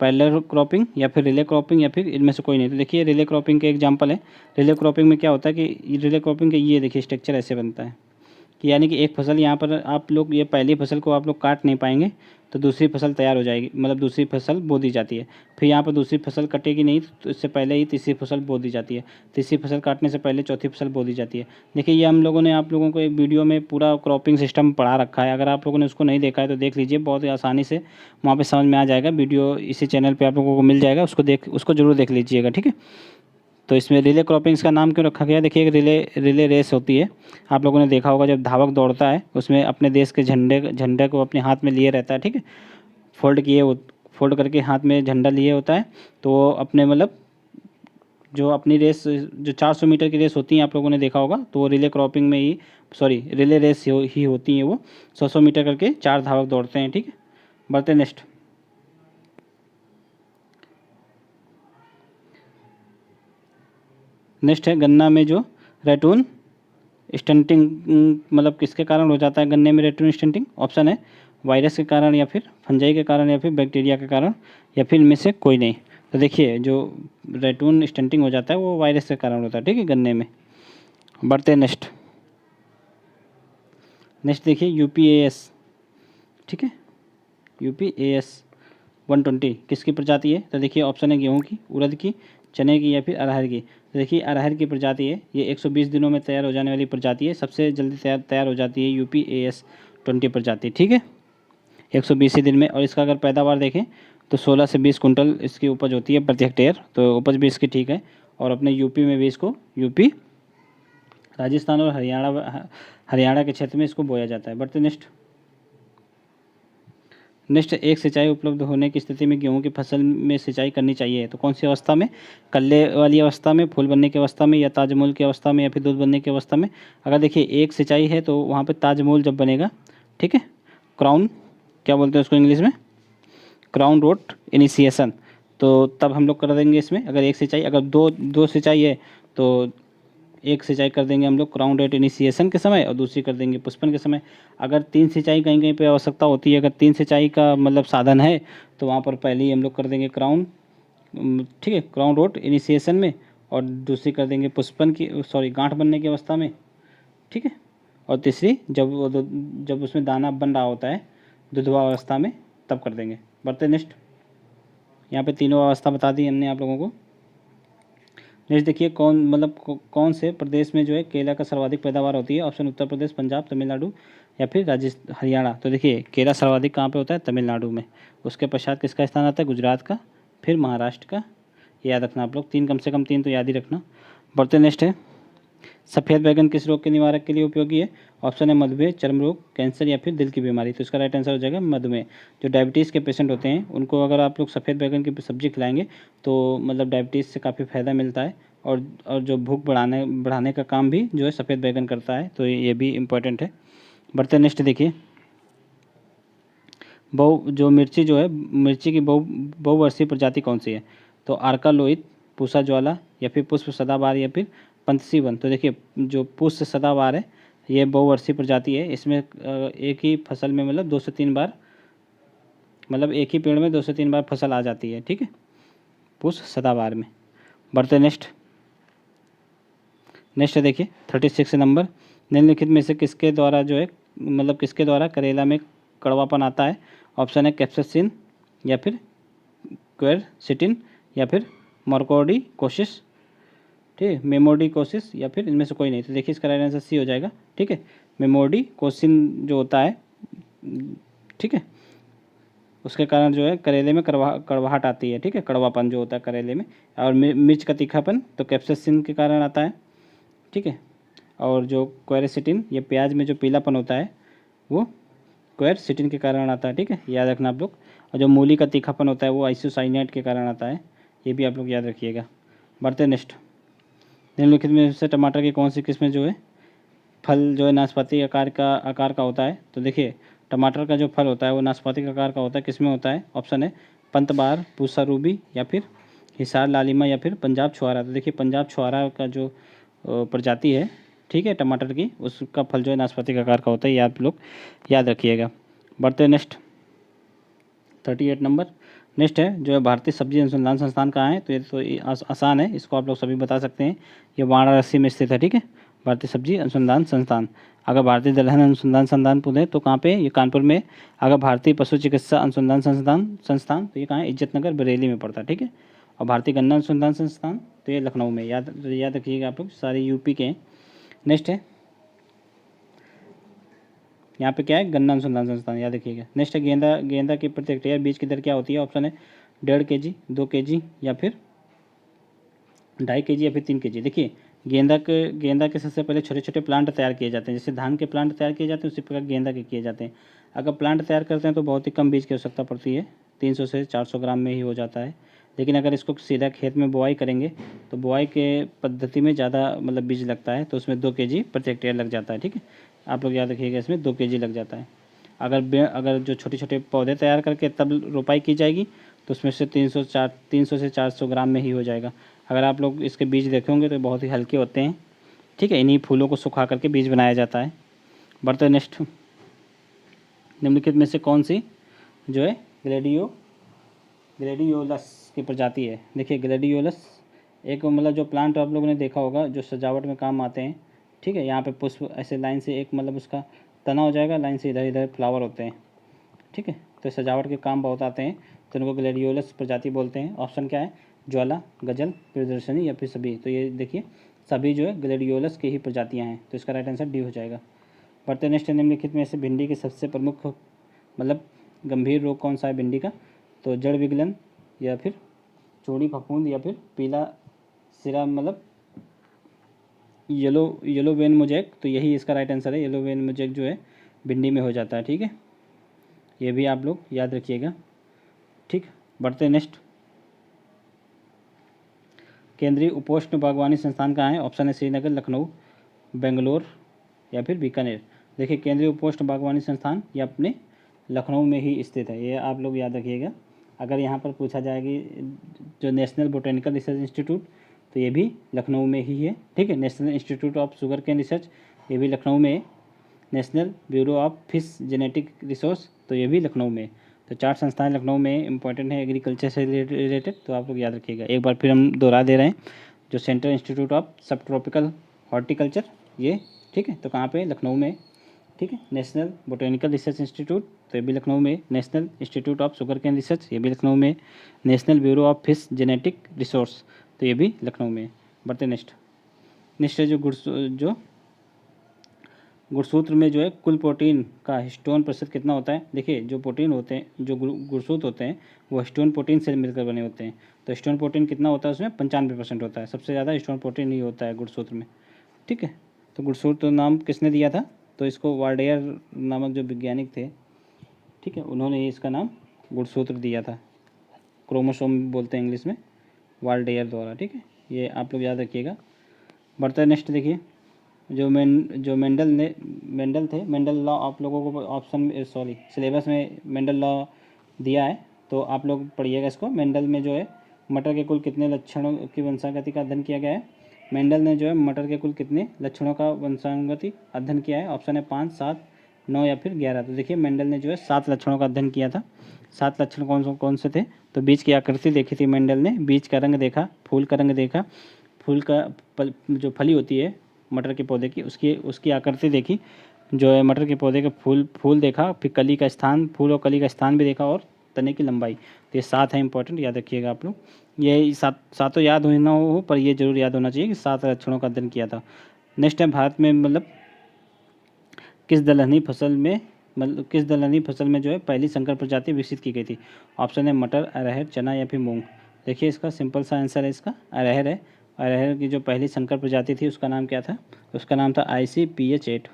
पैरेलल क्रॉपिंग या फिर रिले क्रॉपिंग या फिर इनमें से कोई नहीं। तो देखिए रिले क्रॉपिंग के एग्जांपल है। रिले क्रॉपिंग में क्या होता है कि रिले क्रॉपिंग का ये देखिए स्ट्रक्चर ऐसे बनता है कि यानी कि एक फसल यहाँ पर आप लोग ये पहली फसल को आप लोग काट नहीं पाएंगे तो दूसरी फसल तैयार हो जाएगी, मतलब दूसरी फसल बो दी जाती है। फिर यहाँ पर दूसरी फसल कटेगी नहीं तो इससे पहले ही तीसरी फसल बो दी जाती है। तीसरी फसल काटने से पहले चौथी फसल बो दी जाती है। देखिए ये हम लोगों ने आप लोगों को एक वीडियो में पूरा क्रॉपिंग सिस्टम पढ़ा रखा है। अगर आप लोगों ने उसको नहीं देखा है तो देख लीजिए, बहुत ही आसानी से वहाँ पर समझ में आ जाएगा। वीडियो इसी चैनल पर आप लोगों को मिल जाएगा, उसको जरूर देख लीजिएगा, ठीक है। तो इसमें रिले क्रॉपिंग्स का नाम क्यों रखा गया? देखिए एक रिले रेस होती है, आप लोगों ने देखा होगा जब धावक दौड़ता है उसमें अपने देश के झंडे को अपने हाथ में लिए रहता है, ठीक है। फोल्ड करके हाथ में झंडा लिए होता है। तो वो अपने मतलब जो अपनी रेस जो 400 मीटर की रेस होती है आप लोगों ने देखा होगा, तो वो रिले क्रॉपिंग में ही रिले रेस ही होती हैं। वो 100 मीटर करके 4 धावक दौड़ते हैं, ठीक है। बढ़ते नेक्स्ट। नेक्स्ट है गन्ना में जो रेटून स्टंटिंग मतलब किसके कारण हो जाता है गन्ने में रेटून स्टंटिंग? ऑप्शन है वायरस के कारण या फिर फंजाई के कारण या फिर बैक्टीरिया के कारण या फिर इनमें से कोई नहीं। तो देखिए जो रेटून स्टंटिंग हो जाता है वो वायरस के कारण होता है, ठीक है, गन्ने में। बढ़ते नेक्स्ट। नेक्स्ट देखिए UPAS, ठीक है, UPAS 120 किसकी प्रजाति है? तो देखिए ऑप्शन है गेहूँ की, उड़द की, चने की या फिर अरहर की। तो देखिए अरहर की प्रजाति है, ये 120 दिनों में तैयार हो जाने वाली प्रजाति है। सबसे जल्दी तैयार हो जाती है UPAS 20 प्रजाति, ठीक है, 120 ही दिन में। और इसका अगर पैदावार देखें तो 16 से 20 कुंटल इसकी उपज होती है प्रति हेक्टेयर। तो उपज भी इसकी ठीक है। और अपने यूपी में भी इसको यूपी, राजस्थान और हरियाणा के क्षेत्र में इसको बोया जाता है। बढ़ते नेक्स्ट एक सिंचाई उपलब्ध होने की स्थिति में गेहूं की फसल में सिंचाई करनी चाहिए तो कौन सी अवस्था में? कल्ले वाली अवस्था में, फूल बनने की अवस्था में, या ताजमूल की अवस्था में, या फिर दूध बनने की अवस्था में? अगर देखिए एक सिंचाई है तो वहाँ पे ताजमूल जब बनेगा, ठीक है, क्राउन क्या बोलते हैं उसको इंग्लिश में, क्राउन रूट इनिशिएशन, तो तब हम लोग कर देंगे इसमें। अगर एक सिंचाई, अगर दो सिंचाई है तो एक सिंचाई कर देंगे हम लोग क्राउन रेट इनिशिएशन के समय और दूसरी कर देंगे पुष्पन के समय। अगर 3 सिंचाई कहीं कहीं पे आवश्यकता होती है, अगर 3 सिंचाई का मतलब साधन है तो वहाँ पर पहले ही हम लोग कर देंगे क्राउन, ठीक है, क्राउन रोट इनिशिएशन में, और दूसरी कर देंगे पुष्पन की गांठ बनने की अवस्था में, ठीक है, और तीसरी जब उसमें दाना बन रहा होता है दुधवा अवस्था में तब कर देंगे। बढ़ते नेक्स्ट। यहाँ पे तीनों अवस्था बता दी हमने आप लोगों को। नेक्स्ट देखिए कौन से प्रदेश में जो है केला का सर्वाधिक पैदावार होती है? ऑप्शन उत्तर प्रदेश, पंजाब, तमिलनाडु या फिर हरियाणा। तो देखिए केला सर्वाधिक कहाँ पे होता है? तमिलनाडु में। उसके पश्चात किसका स्थान आता है? गुजरात का, फिर महाराष्ट्र का। याद रखना आप लोग, 3 कम से कम 3 तो याद ही रखना। बढ़ते नेक्स्ट है, सफ़ेद बैगन किस रोग के निवारक के लिए उपयोगी है? ऑप्शन है मधुमेह, चर्म रोग, कैंसर या फिर दिल की बीमारी। तो इसका राइट आंसर हो जाएगा मधुमेह। जो डायबिटीज़ के पेशेंट होते हैं उनको अगर आप लोग सफ़ेद बैगन की सब्जी खिलाएंगे तो मतलब डायबिटीज़ से काफ़ी फ़ायदा मिलता है। और जो भूख बढ़ाने का काम भी जो है सफ़ेद बैगन करता है, तो ये भी इम्पोर्टेंट है। बढ़ते नेक्स्ट देखिए, मिर्ची जो है, मिर्ची की बहुवर्षीय प्रजाति कौन सी है? तो आर्का लोहित, पूसा ज्वाला या फिर पुष्प सदाबहार या फिर पंतसी वन। तो देखिए जो पुष्प सदाबहार है ये बहुवर्षीय प्रजाति है। इसमें एक ही फसल में मतलब 2 से 3 बार, मतलब एक ही पेड़ में 2 से 3 बार फसल आ जाती है, ठीक है, पुष्प सदाबहार में। बढ़ते नेक्स्ट देखिए 36 नंबर, निम्नलिखित में से किसके द्वारा जो है मतलब किसके द्वारा करेला में कड़वापन आता है? ऑप्शन है कैप्साइसिन या फिर क्वेरसिटिन या फिर मोरकोडिकोसिस, ठीक है, मेमोडिकोसिस या फिर इनमें से कोई नहीं। तो देखिए इसका राइट आंसर सी हो जाएगा, ठीक है। मेमोडिकोसिन जो होता है, ठीक है, उसके कारण जो है करेले में कड़वाहट आती है, ठीक है, कड़वापन जो होता है करेले में। और मिर्च का तीखापन तो कैप्साइसिन के कारण आता है, ठीक है। और जो क्वेरसिटिन, ये प्याज में जो पीलापन होता है वो क्वेरसिटिन के कारण आता है, ठीक है, याद रखना आप लोग। और जो मूली का तीखापन होता है वो आइसोसाइनेट के कारण आता है, ये भी आप लोग याद रखिएगा। बढ़ते नेक्स्ट। निम्नलिखित में से टमाटर की कौन सी किस्में जो है फल जो है नाशपाती आकार का होता है। तो देखिए टमाटर का जो फल होता है वो नाशपाती का आकार का होता है, किसमें होता है? ऑप्शन है पंतबार, पूसा रूबी या फिर हिसार लालिमा या फिर पंजाब छुआरा। तो देखिए पंजाब छुआरा का जो प्रजाति है, ठीक है, टमाटर की, उसका फल जो है नाशपाती का आकार का होता है, ये आप लोग याद रखिएगा। बढ़ते नेक्स्ट 38 नंबर। नेक्स्ट है जो है भारतीय सब्जी अनुसंधान संस्थान कहाँ है? तो ये तो आसान है, इसको आप लोग सभी बता सकते हैं, ये वाराणसी में स्थित है, ठीक है, भारतीय सब्जी अनुसंधान संस्थान। अगर भारतीय दलहन अनुसंधान संस्थान पूछे तो कहाँ पे? ये कानपुर में। अगर भारतीय पशु चिकित्सा अनुसंधान संस्थान तो ये कहाँ है? इज्जतनगर बरेली में पड़ता है, ठीक है। और भारतीय गन्ना अनुसंधान संस्थान तो ये लखनऊ में। याद रखिएगा आप लोग, सारे यूपी के हैं। नेक्स्ट है यहाँ पे क्या है? गन्ना अनुसंधान संस्थान, याद रखिएगा। नेक्स्ट है गेंदा की प्रति हेक्टेयर बीज की दर क्या होती है? ऑप्शन है 1.5 kg, 2 kg या फिर 2.5 kg या फिर 3 kg। देखिए गेंदा के सबसे पहले छोटे छोटे प्लांट तैयार किए जाते हैं, जैसे धान के प्लांट तैयार किए जाते हैं उसी प्रकार गेंदा के किए जाते हैं। अगर प्लांट तैयार करते हैं तो बहुत ही कम बीज की आवश्यकता पड़ती है, 300 से 400 ग्राम में ही हो जाता है। लेकिन अगर इसको सीधा खेत में बुआई करेंगे तो बुआई के पद्धति में ज़्यादा मतलब बीज लगता है, तो उसमें 2 kg प्रति हेक्टेयर लग जाता है, ठीक है। आप लोग याद रखिएगा, इसमें 2 kg लग जाता है। अगर जो छोटे छोटे पौधे तैयार करके तब रोपाई की जाएगी तो उसमें से 300 से 400 ग्राम में ही हो जाएगा। अगर आप लोग इसके बीज देखेंगे तो बहुत ही हल्के होते हैं, ठीक है। इन्हीं फूलों को सुखा करके बीज बनाया जाता है। बढ़ते नेक्स्ट। निम्नलिखित में से कौन सी जो है ग्लेडियोलस की प्रजाति है? देखिए ग्लेडियोलस एक मतलब जो प्लांट आप लोगों ने देखा होगा जो सजावट में काम आते हैं, ठीक है। यहाँ पे पुष्प ऐसे लाइन से एक मतलब उसका तना हो जाएगा, लाइन से इधर इधर फ्लावर होते हैं, ठीक है। तो सजावट के काम बहुत आते हैं, तो उनको ग्लेडियोलस प्रजाति बोलते हैं। ऑप्शन क्या है? ज्वाला, गजल, प्रियदर्शनी या फिर सभी। तो ये देखिए सभी जो है ग्लेडियोलस की ही प्रजातियाँ हैं, तो इसका राइट आंसर डी हो जाएगा। बढ़ते नेक्स्ट। निम्नलिखित में से भिंडी के सबसे प्रमुख मतलब गंभीर रोग कौन सा है भिंडी का? तो जड़ विगलन या फिर चौड़ी फफूंद या फिर पीला सिरा मतलब येलो वेन मोजैक। तो यही इसका राइट आंसर है, येलो वेन मोजैक जो है भिंडी में हो जाता है, ठीक है। ये भी आप लोग याद रखिएगा, ठीक। बढ़ते नेक्स्ट। केंद्रीय उपोष्ण बागवानी संस्थान कहाँ है? ऑप्शन है श्रीनगर, लखनऊ, बेंगलोर या फिर बीकानेर। देखिए केंद्रीय उपोष्ण बागवानी संस्थान ये अपने लखनऊ में ही स्थित है, ये आप लोग याद रखिएगा। अगर यहाँ पर पूछा जाएगी जो नेशनल बोटेनिकल रिसर्च इंस्टीट्यूट तो ये भी लखनऊ में ही है, ठीक है। National institute of sugar cane research ये भी लखनऊ में है। National bureau of fish genetic resource तो ये भी लखनऊ में है। तो 4 संस्थाएं लखनऊ में इंपॉर्टेंट है एग्रीकल्चर से रिलेटेड, तो आप लोग याद रखिएगा। एक बार फिर हम दोहरा दे रहे हैं, जो सेंट्रल इंस्टीट्यूट ऑफ सब ट्रॉपिकल हॉर्टिकल्चर ये, ठीक है, तो कहाँ पे? लखनऊ में, ठीक है। नेशनल बोटेनिकल रिसर्च इंस्टीट्यूट तो ये भी लखनऊ में। National institute of sugar cane research ये भी लखनऊ में। National bureau of fish genetic resource तो ये भी लखनऊ में। बढ़ते नेक्स्ट जो गुड़सूत्र में जो है कुल प्रोटीन का हिस्टोन प्रतिशत कितना होता है? देखिए जो प्रोटीन होते हैं, जो गुड़सूत्र होते हैं वो हिस्टोन प्रोटीन से मिलकर बने होते हैं। तो हिस्टोन प्रोटीन कितना होता है उसमें? 95% होता है। सबसे ज़्यादा हिस्टोन प्रोटीन ही होता है गुड़सूत्र में, ठीक है। तो गुड़सूत्र नाम किसने दिया था? तो इसको वार्डेयर नामक जो वैज्ञानिक थे, ठीक है, उन्होंने ही इसका नाम गुड़सूत्र दिया था। क्रोमोसोम बोलते हैं इंग्लिश में, वार्डेयर द्वारा, ठीक है। ये आप लोग याद रखिएगा। बढ़ता है नेक्स्ट। देखिए जो मेंडल थे, मेंडल लॉ आप लोगों को ऑप्शन सिलेबस में मेंडल लॉ दिया है, तो आप लोग पढ़िएगा इसको। मेंडल में जो है मटर के कुल कितने लक्षणों की वंशागति का अध्ययन किया गया है? मेंडल ने जो है मटर के कुल कितने लक्षणों का वंशागति अध्ययन किया है? ऑप्शन है 5, 7, 9 या फिर 11। तो देखिए मेंडल ने जो है 7 लक्षणों का अध्ययन किया था। 7 लक्षण कौन से थे? तो बीज की आकृति देखी थी मेंडल ने, बीज का रंग देखा, फूल का रंग देखा, फूल का जो फली होती है मटर के पौधे की उसकी आकृति देखी, जो है मटर के पौधे का फूल देखा, फिर कली का स्थान, फूल और कली का स्थान भी देखा, और तने की लंबाई। तो ये 7 है, इंपॉर्टेंट, याद रखिएगा आप लोग। ये सातों याद हो ना हो, पर ये जरूर याद होना चाहिए कि 7 लक्षणों का अध्ययन किया था। नेक्स्ट है, भारत में मतलब किस दलहनी फसल में जो है पहली संकर प्रजाति विकसित की गई थी। ऑप्शन है मटर, अरहर, चना या फिर मूंग। देखिए इसका सिंपल सा आंसर है, इसका अरहर है। अरहर की जो पहली संकर प्रजाति थी उसका नाम क्या था, उसका नाम था ICPH8।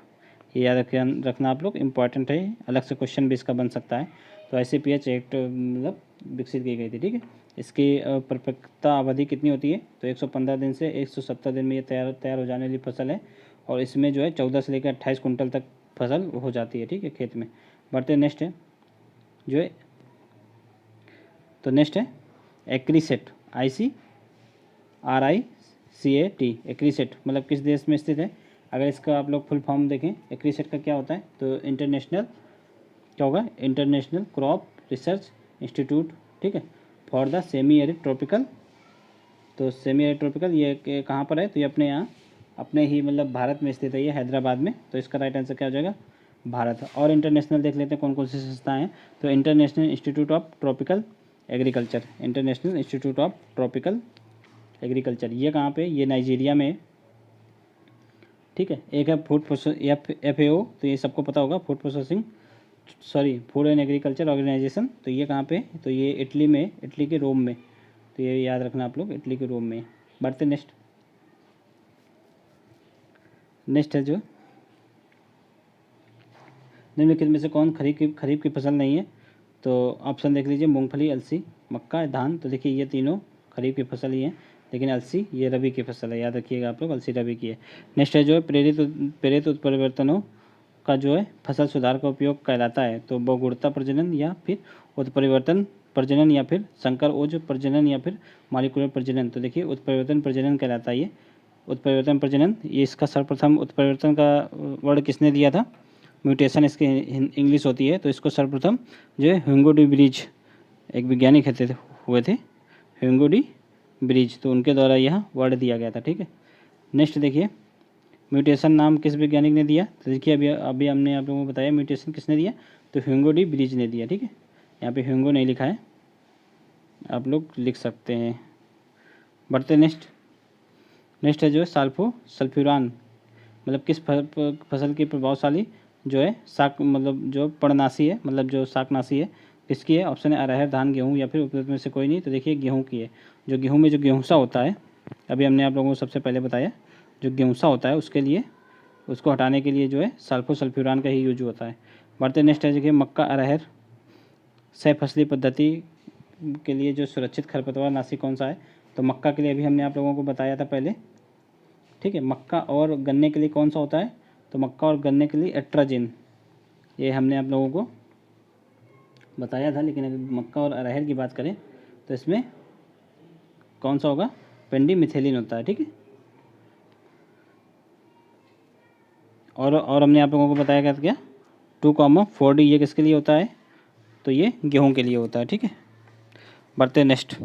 ये याद रखना आप लोग, इंपॉर्टेंट है, अलग से क्वेश्चन भी इसका बन सकता है। तो ICPH8 मतलब विकसित की गई थी, ठीक है। इसकी परिपक्वता अवधि कितनी होती है, तो 115 दिन से 170 दिन में ये तैयार हो जाने वाली फसल है। और इसमें जो है 14 से लेकर 28 कुंटल तक फसल हो जाती है, ठीक है, खेत में। बढ़ते नेक्स्ट है जो है, तो नेक्स्ट है एक्रीसेट, ICRICAT, एक्रीसेट मतलब किस देश में स्थित है। अगर इसका आप लोग फुल फॉर्म देखें एक्रीसेट का क्या होता है, तो इंटरनेशनल क्या होगा, इंटरनेशनल क्रॉप रिसर्च इंस्टीट्यूट, ठीक है, for the semi arid tropical. तो सेमी एरिड ट्रॉपिकल ये कहाँ पर है, तो ये अपने यहाँ अपने ही मतलब भारत में स्थित है, ये हैदराबाद में। तो इसका राइट आंसर क्या हो जाएगा, भारत। और इंटरनेशनल देख लेते हैं कौन कौन सी संस्थाएं हैं। तो international institute of tropical agriculture, international institute of tropical agriculture, ये कहाँ पे, ये नाइजीरिया में, ठीक है। एक है फूड प्रोसेस FAO, तो ये सबको पता होगा, फूड एंड एग्रीकल्चर ऑर्गेनाइजेशन। तो ये कहाँ पे, तो ये इटली में, इटली के रोम में। तो ये याद रखना आप लोग, इटली के रोम में। बढ़ते नेक्स्ट है जो निम्नलिखित में से कौन खरीफ की फसल नहीं है। तो ऑप्शन देख लीजिए, मूंगफली, अलसी, मक्का, धान। तो देखिए ये तीनों खरीफ की फसल ही हैं, लेकिन अलसी ये रबी की फसल है, याद रखिएगा आप लोग, अलसी रबी की है। नेक्स्ट है जो है प्रेरित उत्परिवर्तनों का जो है फसल सुधार का उपयोग कहलाता है। तो बहुगुणता प्रजनन या फिर उत्परिवर्तन प्रजनन या फिर संकर ओज प्रजनन या फिर मॉलिक्यूलर प्रजनन। तो देखिए उत्परिवर्तन प्रजनन कहलाता है ये, उत्परिवर्तन प्रजनन। ये इसका सर्वप्रथम उत्परिवर्तन का वर्ड किसने दिया था, म्यूटेशन इसकी इंग्लिश होती है। तो इसको सर्वप्रथम जो है ह्यूगो डी ब्रिज, एक वैज्ञानिक हुए थे ह्यूगो डी ब्रिज, तो उनके द्वारा यह वर्ड दिया गया था, ठीक है। नेक्स्ट देखिए, म्यूटेशन नाम किस वैज्ञानिक ने दिया। तो देखिए अभी हमने आप लोगों को बताया म्यूटेशन किसने दिया, तो ह्यूगो डी ब्रिज ने दिया, ठीक है। यहाँ पे ह्यूगो नहीं लिखा है, आप लोग लिख सकते हैं। बढ़ते नेक्स्ट है जो है सल्फ्यूरान, मतलब किस फसल की प्रभावशाली जो है शाक मतलब जो पर्णनाशी है, मतलब जो शाकनाशी है, किसकी है। ऑप्शन है अरहर, धान, गेहूँ या फिर उपयुक्त में से कोई नहीं। तो देखिए गेहूँ की है। जो गेहूँ में जो गेहूँसा होता है, अभी हमने आप लोगों को सबसे पहले बताया, जो गेहूँसा होता है उसके लिए, उसको हटाने के लिए जो है सल्फ्यूरान का ही यूज होता है। बढ़ते नेक्स्ट है देखिए, मक्का अरहर सह फसली पद्धति के लिए जो सुरक्षित खरपतवार नाशी कौन सा है। तो मक्का के लिए अभी हमने आप लोगों को बताया था पहले, ठीक है। मक्का और गन्ने के लिए कौन सा होता है, तो मक्का और गन्ने के लिए एट्राजिन, ये हमने आप लोगों को बताया था। लेकिन अगर मक्का और अरहर की बात करें तो इसमें कौन सा होगा, पेंडिमिथेलिन होता है, ठीक है। और हमने आप लोगों को बताया क्या 2,4D ये किसके लिए होता है, तो ये गेहूं के लिए होता है, ठीक है। बढ़ते नेक्स्ट,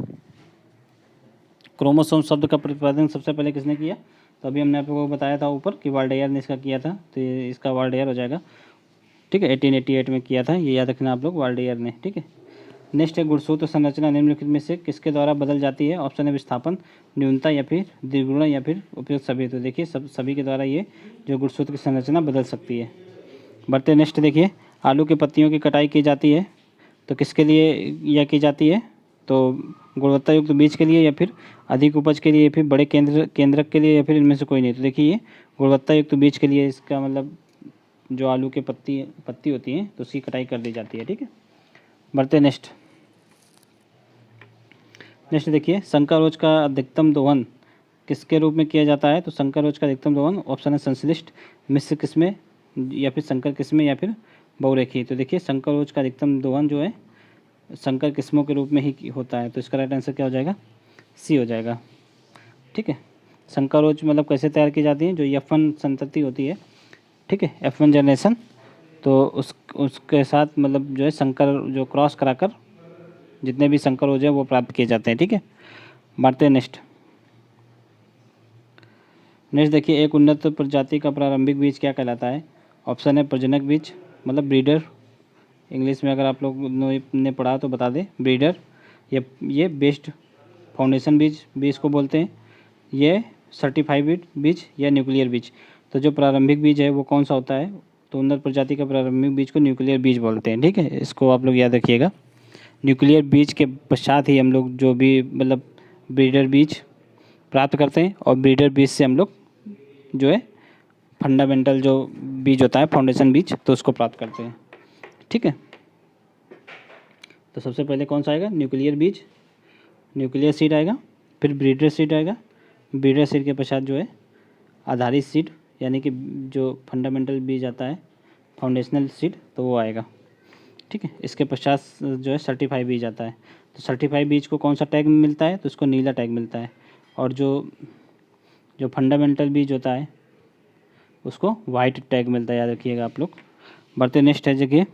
क्रोमोसोम शब्द का प्रतिपादन सबसे पहले किसने किया। तो अभी हमने आप लोगों को बताया था ऊपर कि वाल्डेयर ने इसका किया था, तो ये इसका वाल्डेयर हो जाएगा, ठीक है। 1888 में किया था, ये याद रखना आप लोग, वाल्डेयर ने, ठीक है। नेक्स्ट है, गुणसूत्र संरचना निम्नलिखित में से किसके द्वारा बदल जाती है। ऑप्शन है विस्थापन, न्यूनता या फिर द्विगुणा या फिर उपयुक्त सभी। तो देखिए सभी के द्वारा ये जो गुणसूत्र की संरचना बदल सकती है। बढ़ते नेक्स्ट देखिए, आलू की पत्तियों की कटाई की जाती है, तो किसके लिए यह की जाती है, तो गुणवत्ता युक्त बीज के लिए या फिर अधिक उपज के लिए या फिर बड़े केंद्रक के लिए या फिर इनमें से कोई नहीं। तो देखिए ये गुणवत्ता युक्त बीज के लिए, इसका मतलब जो आलू के पत्ती होती हैं तो उसकी कटाई कर दी जाती है, ठीक है। बढ़ते नेक्स्ट देखिए, संकर रोज का अधिकतम दोहन किसके रूप में किया जाता है। तो संकर रोज का अधिकतम दोहन, ऑप्शन है संश्लिष्ट, मिश्र किस्में या फिर संकर किस्में या फिर बहुरेखी। तो देखिए संकर रोज का अधिकतम दोहन जो है संकर किस्मों के रूप में ही होता है। तो इसका राइट आंसर क्या हो जाएगा, सी हो जाएगा, ठीक है। संकर रोज मतलब कैसे तैयार की जाती है, जो F1 संतति होती है, ठीक है, F1 जनरेशन, तो उसके साथ मतलब जो है संकर जो क्रॉस कराकर जितने भी संकर रोज है वो प्राप्त किए जाते हैं, ठीक है। बढ़ते हैं नेक्स्ट देखिए, एक उन्नत प्रजाति का प्रारंभिक बीज क्या कहलाता है। ऑप्शन है प्रजनक बीज, मतलब ब्रीडर, इंग्लिश में अगर आप लोग ने पढ़ा तो बता दें। ब्रीडर ये बेस्ड फाउंडेशन बीज भी इसको बोलते हैं। ये सर्टिफाइड बीज या न्यूक्लियर बीज। तो जो प्रारंभिक बीज है वो कौन सा होता है, तो उन्नत प्रजाति का प्रारंभिक बीज को न्यूक्लियर बीज बोलते हैं। ठीक है, इसको आप लोग याद रखिएगा। न्यूक्लियर बीज के पश्चात ही हम लोग जो भी मतलब ब्रीडर बीज प्राप्त करते हैं, और ब्रीडर बीज से हम लोग जो है फंडामेंटल जो बीज होता है फाउंडेशन बीज, तो उसको प्राप्त करते हैं। ठीक है, तो सबसे पहले कौन सा आएगा, न्यूक्लियर बीज, न्यूक्लियर सीड आएगा, फिर ब्रीडर सीड आएगा। ब्रीडर सीड के पश्चात जो है आधारित सीड, यानी कि जो फंडामेंटल बीज आता है फाउंडेशनल सीड, तो वो आएगा। ठीक है, इसके पश्चात जो है सर्टिफाइड बीज आता है। तो सर्टिफाइड बीज को कौन सा टैग मिलता है, तो उसको नीला टैग मिलता है। और जो फंडामेंटल बीज होता है उसको वाइट टैग मिलता है, याद रखिएगा आप लोग। बढ़ते नेक्स्ट है जगह,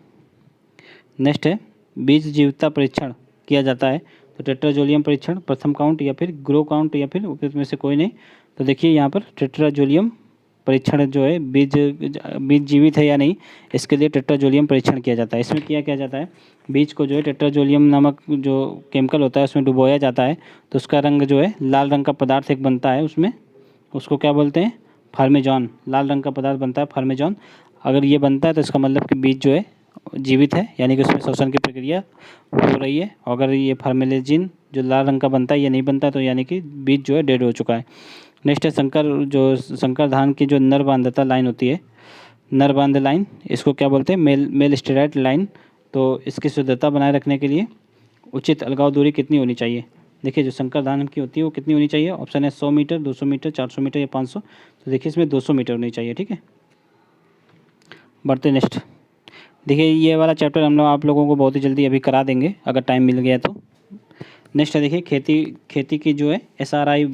नेक्स्ट है बीज जीवता परीक्षण किया जाता है। तो टेट्राजोलियम परीक्षण, प्रथम काउंट या फिर ग्रो काउंट या फिर उपयुक्त में से कोई नहीं। तो देखिए यहाँ पर टेट्राजोलियम परीक्षण जो है बीज जीवित है या नहीं, इसके लिए टेट्राजोलियम परीक्षण किया जाता है। इसमें किया जाता है, बीज को जो है टेट्राजोलियम नामक जो केमिकल होता है उसमें डुबोया जाता है। तो उसका रंग जो है लाल रंग का पदार्थ एक बनता है उसमें, उसको क्या बोलते हैं, फार्मेजॉन। लाल रंग का पदार्थ बनता है फार्मेजॉन। अगर ये बनता है तो इसका मतलब कि बीज जो है जीवित है, यानी कि उसमें श्वसन की प्रक्रिया हो रही है। अगर ये फार्मेलेजिन जो लाल रंग का बनता है ये नहीं बनता, तो यानी कि बीज जो है डेड हो चुका है। नेक्स्ट है संकर धान की जो नर बांधता लाइन होती है, नर बांध लाइन, इसको क्या बोलते हैं, मेल स्टेराइड लाइन। तो इसकी शुद्धता बनाए रखने के लिए उचित अलगाव दूरी कितनी होनी चाहिए। देखिए जो संकर धान की होती है वो कितनी होनी चाहिए, ऑप्शन है 100 मीटर, 200 मीटर, 400 मीटर या 500। तो देखिए इसमें 200 मीटर होनी चाहिए। ठीक है, बढ़ते नेक्स्ट। देखिए ये वाला चैप्टर हम लोग आप लोगों को बहुत ही जल्दी अभी करा देंगे अगर टाइम मिल गया तो। नेक्स्ट है देखिए खेती की जो है SRI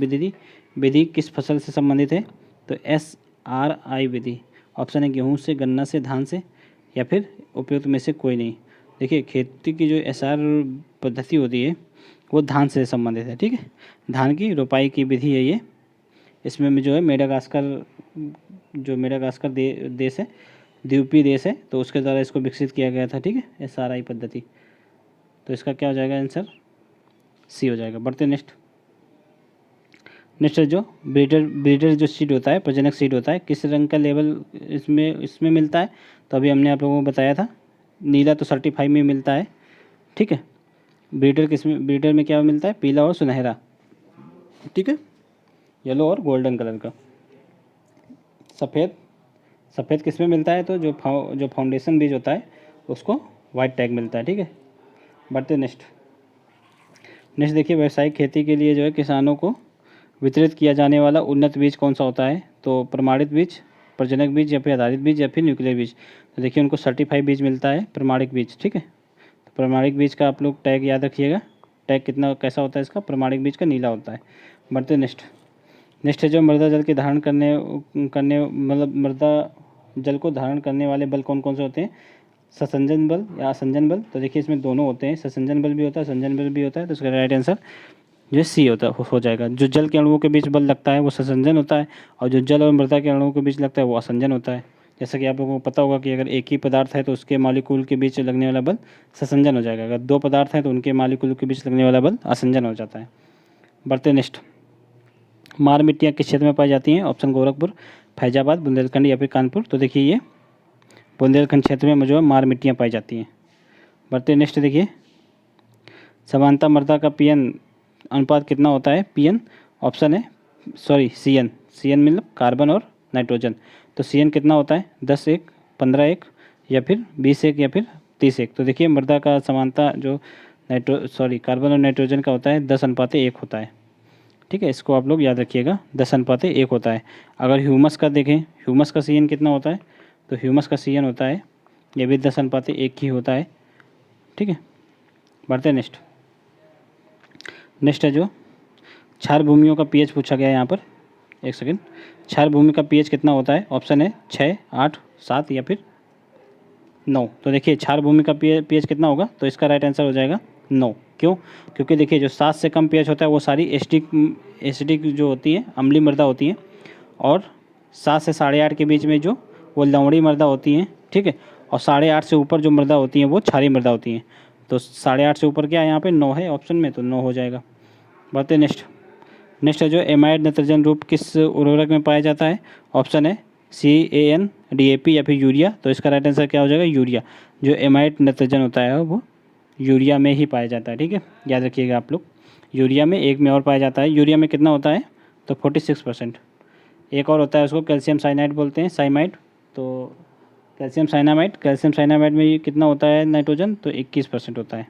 विधि किस फसल से संबंधित है। तो SRI विधि, ऑप्शन है गेहूँ से, गन्ना से, धान से या फिर उपयुक्त में से कोई नहीं। देखिए खेती की जो SR पद्धति होती है वो धान से संबंधित है। ठीक है, धान की रोपाई की विधि है ये। इसमें जो है मेडागास्कर देश है, द्वीपीय देश है, तो उसके द्वारा इसको विकसित किया गया था। ठीक है, SRI पद्धति। तो इसका क्या हो जाएगा आंसर, C हो जाएगा। बढ़ते नेक्स्ट है जो ब्रीडर जो सीड होता है, प्रजनक सीड होता है, किस रंग का लेवल इसमें मिलता है। तो अभी हमने आप लोगों को बताया था, नीला तो सर्टिफाइड में मिलता है। ठीक है, ब्रीडर में क्या मिलता है, पीला और सुनहरा। ठीक है, येलो और गोल्डन कलर का। सफ़ेद किस में मिलता है, तो जो फाउंडेशन बीज होता है उसको वाइट टैग मिलता है। ठीक है, बढ़ते नेक्स्ट देखिए व्यावसायिक खेती के लिए जो है किसानों को वितरित किया जाने वाला उन्नत बीज कौन सा होता है। तो प्रमाणित बीज, प्रजनक बीज या फिर आधारित बीज या फिर न्यूक्लियर बीज। तो देखिए उनको सर्टिफाइड बीज मिलता है, प्रमाणिक बीज। ठीक है, तो प्रमाणिक बीज का आप लोग टैग याद रखिएगा। टैग कैसा होता है इसका, प्रमाणिक बीज का नीला होता है। बढ़ते नेक्स्ट है जो मृदा जल के धारण करने मतलब मृदा जल को धारण करने वाले बल कौन कौन से होते हैं, ससंजन बल या असंजन बल। तो देखिए इसमें दोनों होते हैं, ससंजन बल भी होता है, संजन बल भी होता है। तो इसका राइट आंसर जो C हो जाएगा। जो जल के अणुओं के बीच बल लगता है वो ससंजन होता है, और जो जल और मृदा के अणुओं के बीच लगता है वो असंजन होता है। जैसा कि आप लोगों को पता होगा कि अगर एक ही पदार्थ है तो उसके मॉलिक्यूल के बीच लगने वाला बल ससंजन हो जाएगा, अगर दो पदार्थ हैं तो उनके मॉलिक्यूल के बीच लगने वाला बल असंजन हो जाता है। बढ़ते नेक्स्ट, मार मिट्टियाँ किस क्षेत्र में पाई जाती हैं। ऑप्शन गोरखपुर, फैजाबाद, बुंदेलखंड या फिर कानपुर। तो देखिए ये बुंदेलखंड क्षेत्र में जो है मार मिट्टियाँ पाई जाती हैं। बढ़ते नेक्स्ट देखिए, समानता मृदा का पीएन अनुपात कितना होता है। पीएन, ऑप्शन है CN मतलब कार्बन और नाइट्रोजन। तो CN कितना होता है, 10:1, 15:1 या फिर 20:1 या फिर 30:1। तो देखिए मृदा का समानता जो कार्बन और नाइट्रोजन का होता है 10:1 होता है। ठीक है, इसको आप लोग याद रखिएगा, 10:1 होता है। अगर ह्यूमस का देखें, ह्यूमस का CN कितना होता है, तो ह्यूमस का CN होता है ये भी 10:1 ही होता है। ठीक है, बढ़ते नेक्स्ट है जो क्षार भूमियों का pH पूछा गया है यहाँ पर। एक सेकंड, क्षार भूमि का pH कितना होता है। ऑप्शन है 6, 8, 7 या फिर 9। तो देखिए क्षार भूमि का pH कितना होगा, तो इसका राइट आंसर हो जाएगा 9। क्यों, क्योंकि देखिए जो 7 से कम pH होता है वो सारी एसिडिक जो होती है, अम्लीय मृदा होती है, और 7 से 8.5 के बीच में जो वो लवणी मृदा होती हैं। ठीक है, और 8.5 से ऊपर जो मृदा होती हैं वो क्षारीय मृदा होती हैं। तो 8.5 से ऊपर क्या है यहाँ पे 9 है ऑप्शन में, तो 9 हो जाएगा। बढ़ते नेक्स्ट। नेक्स्ट है जो एमाइड नाइट्रोजन रूप किस उर्वरक में पाया जाता है? ऑप्शन है CAN, DAP या फिर यूरिया। तो इसका राइट आंसर क्या हो जाएगा? यूरिया। जो एमाइड नाइट्रोजन होता है वो यूरिया में ही पाया जाता है, ठीक है, याद रखिएगा आप लोग। यूरिया में एक में और पाया जाता है। यूरिया में कितना होता है? तो 46%। एक और होता है उसको कैल्शियम साइनाइड बोलते हैं, साइमाइड। तो कैल्शियम साइनामाइड में ये कितना होता है नाइट्रोजन? तो 21% होता है।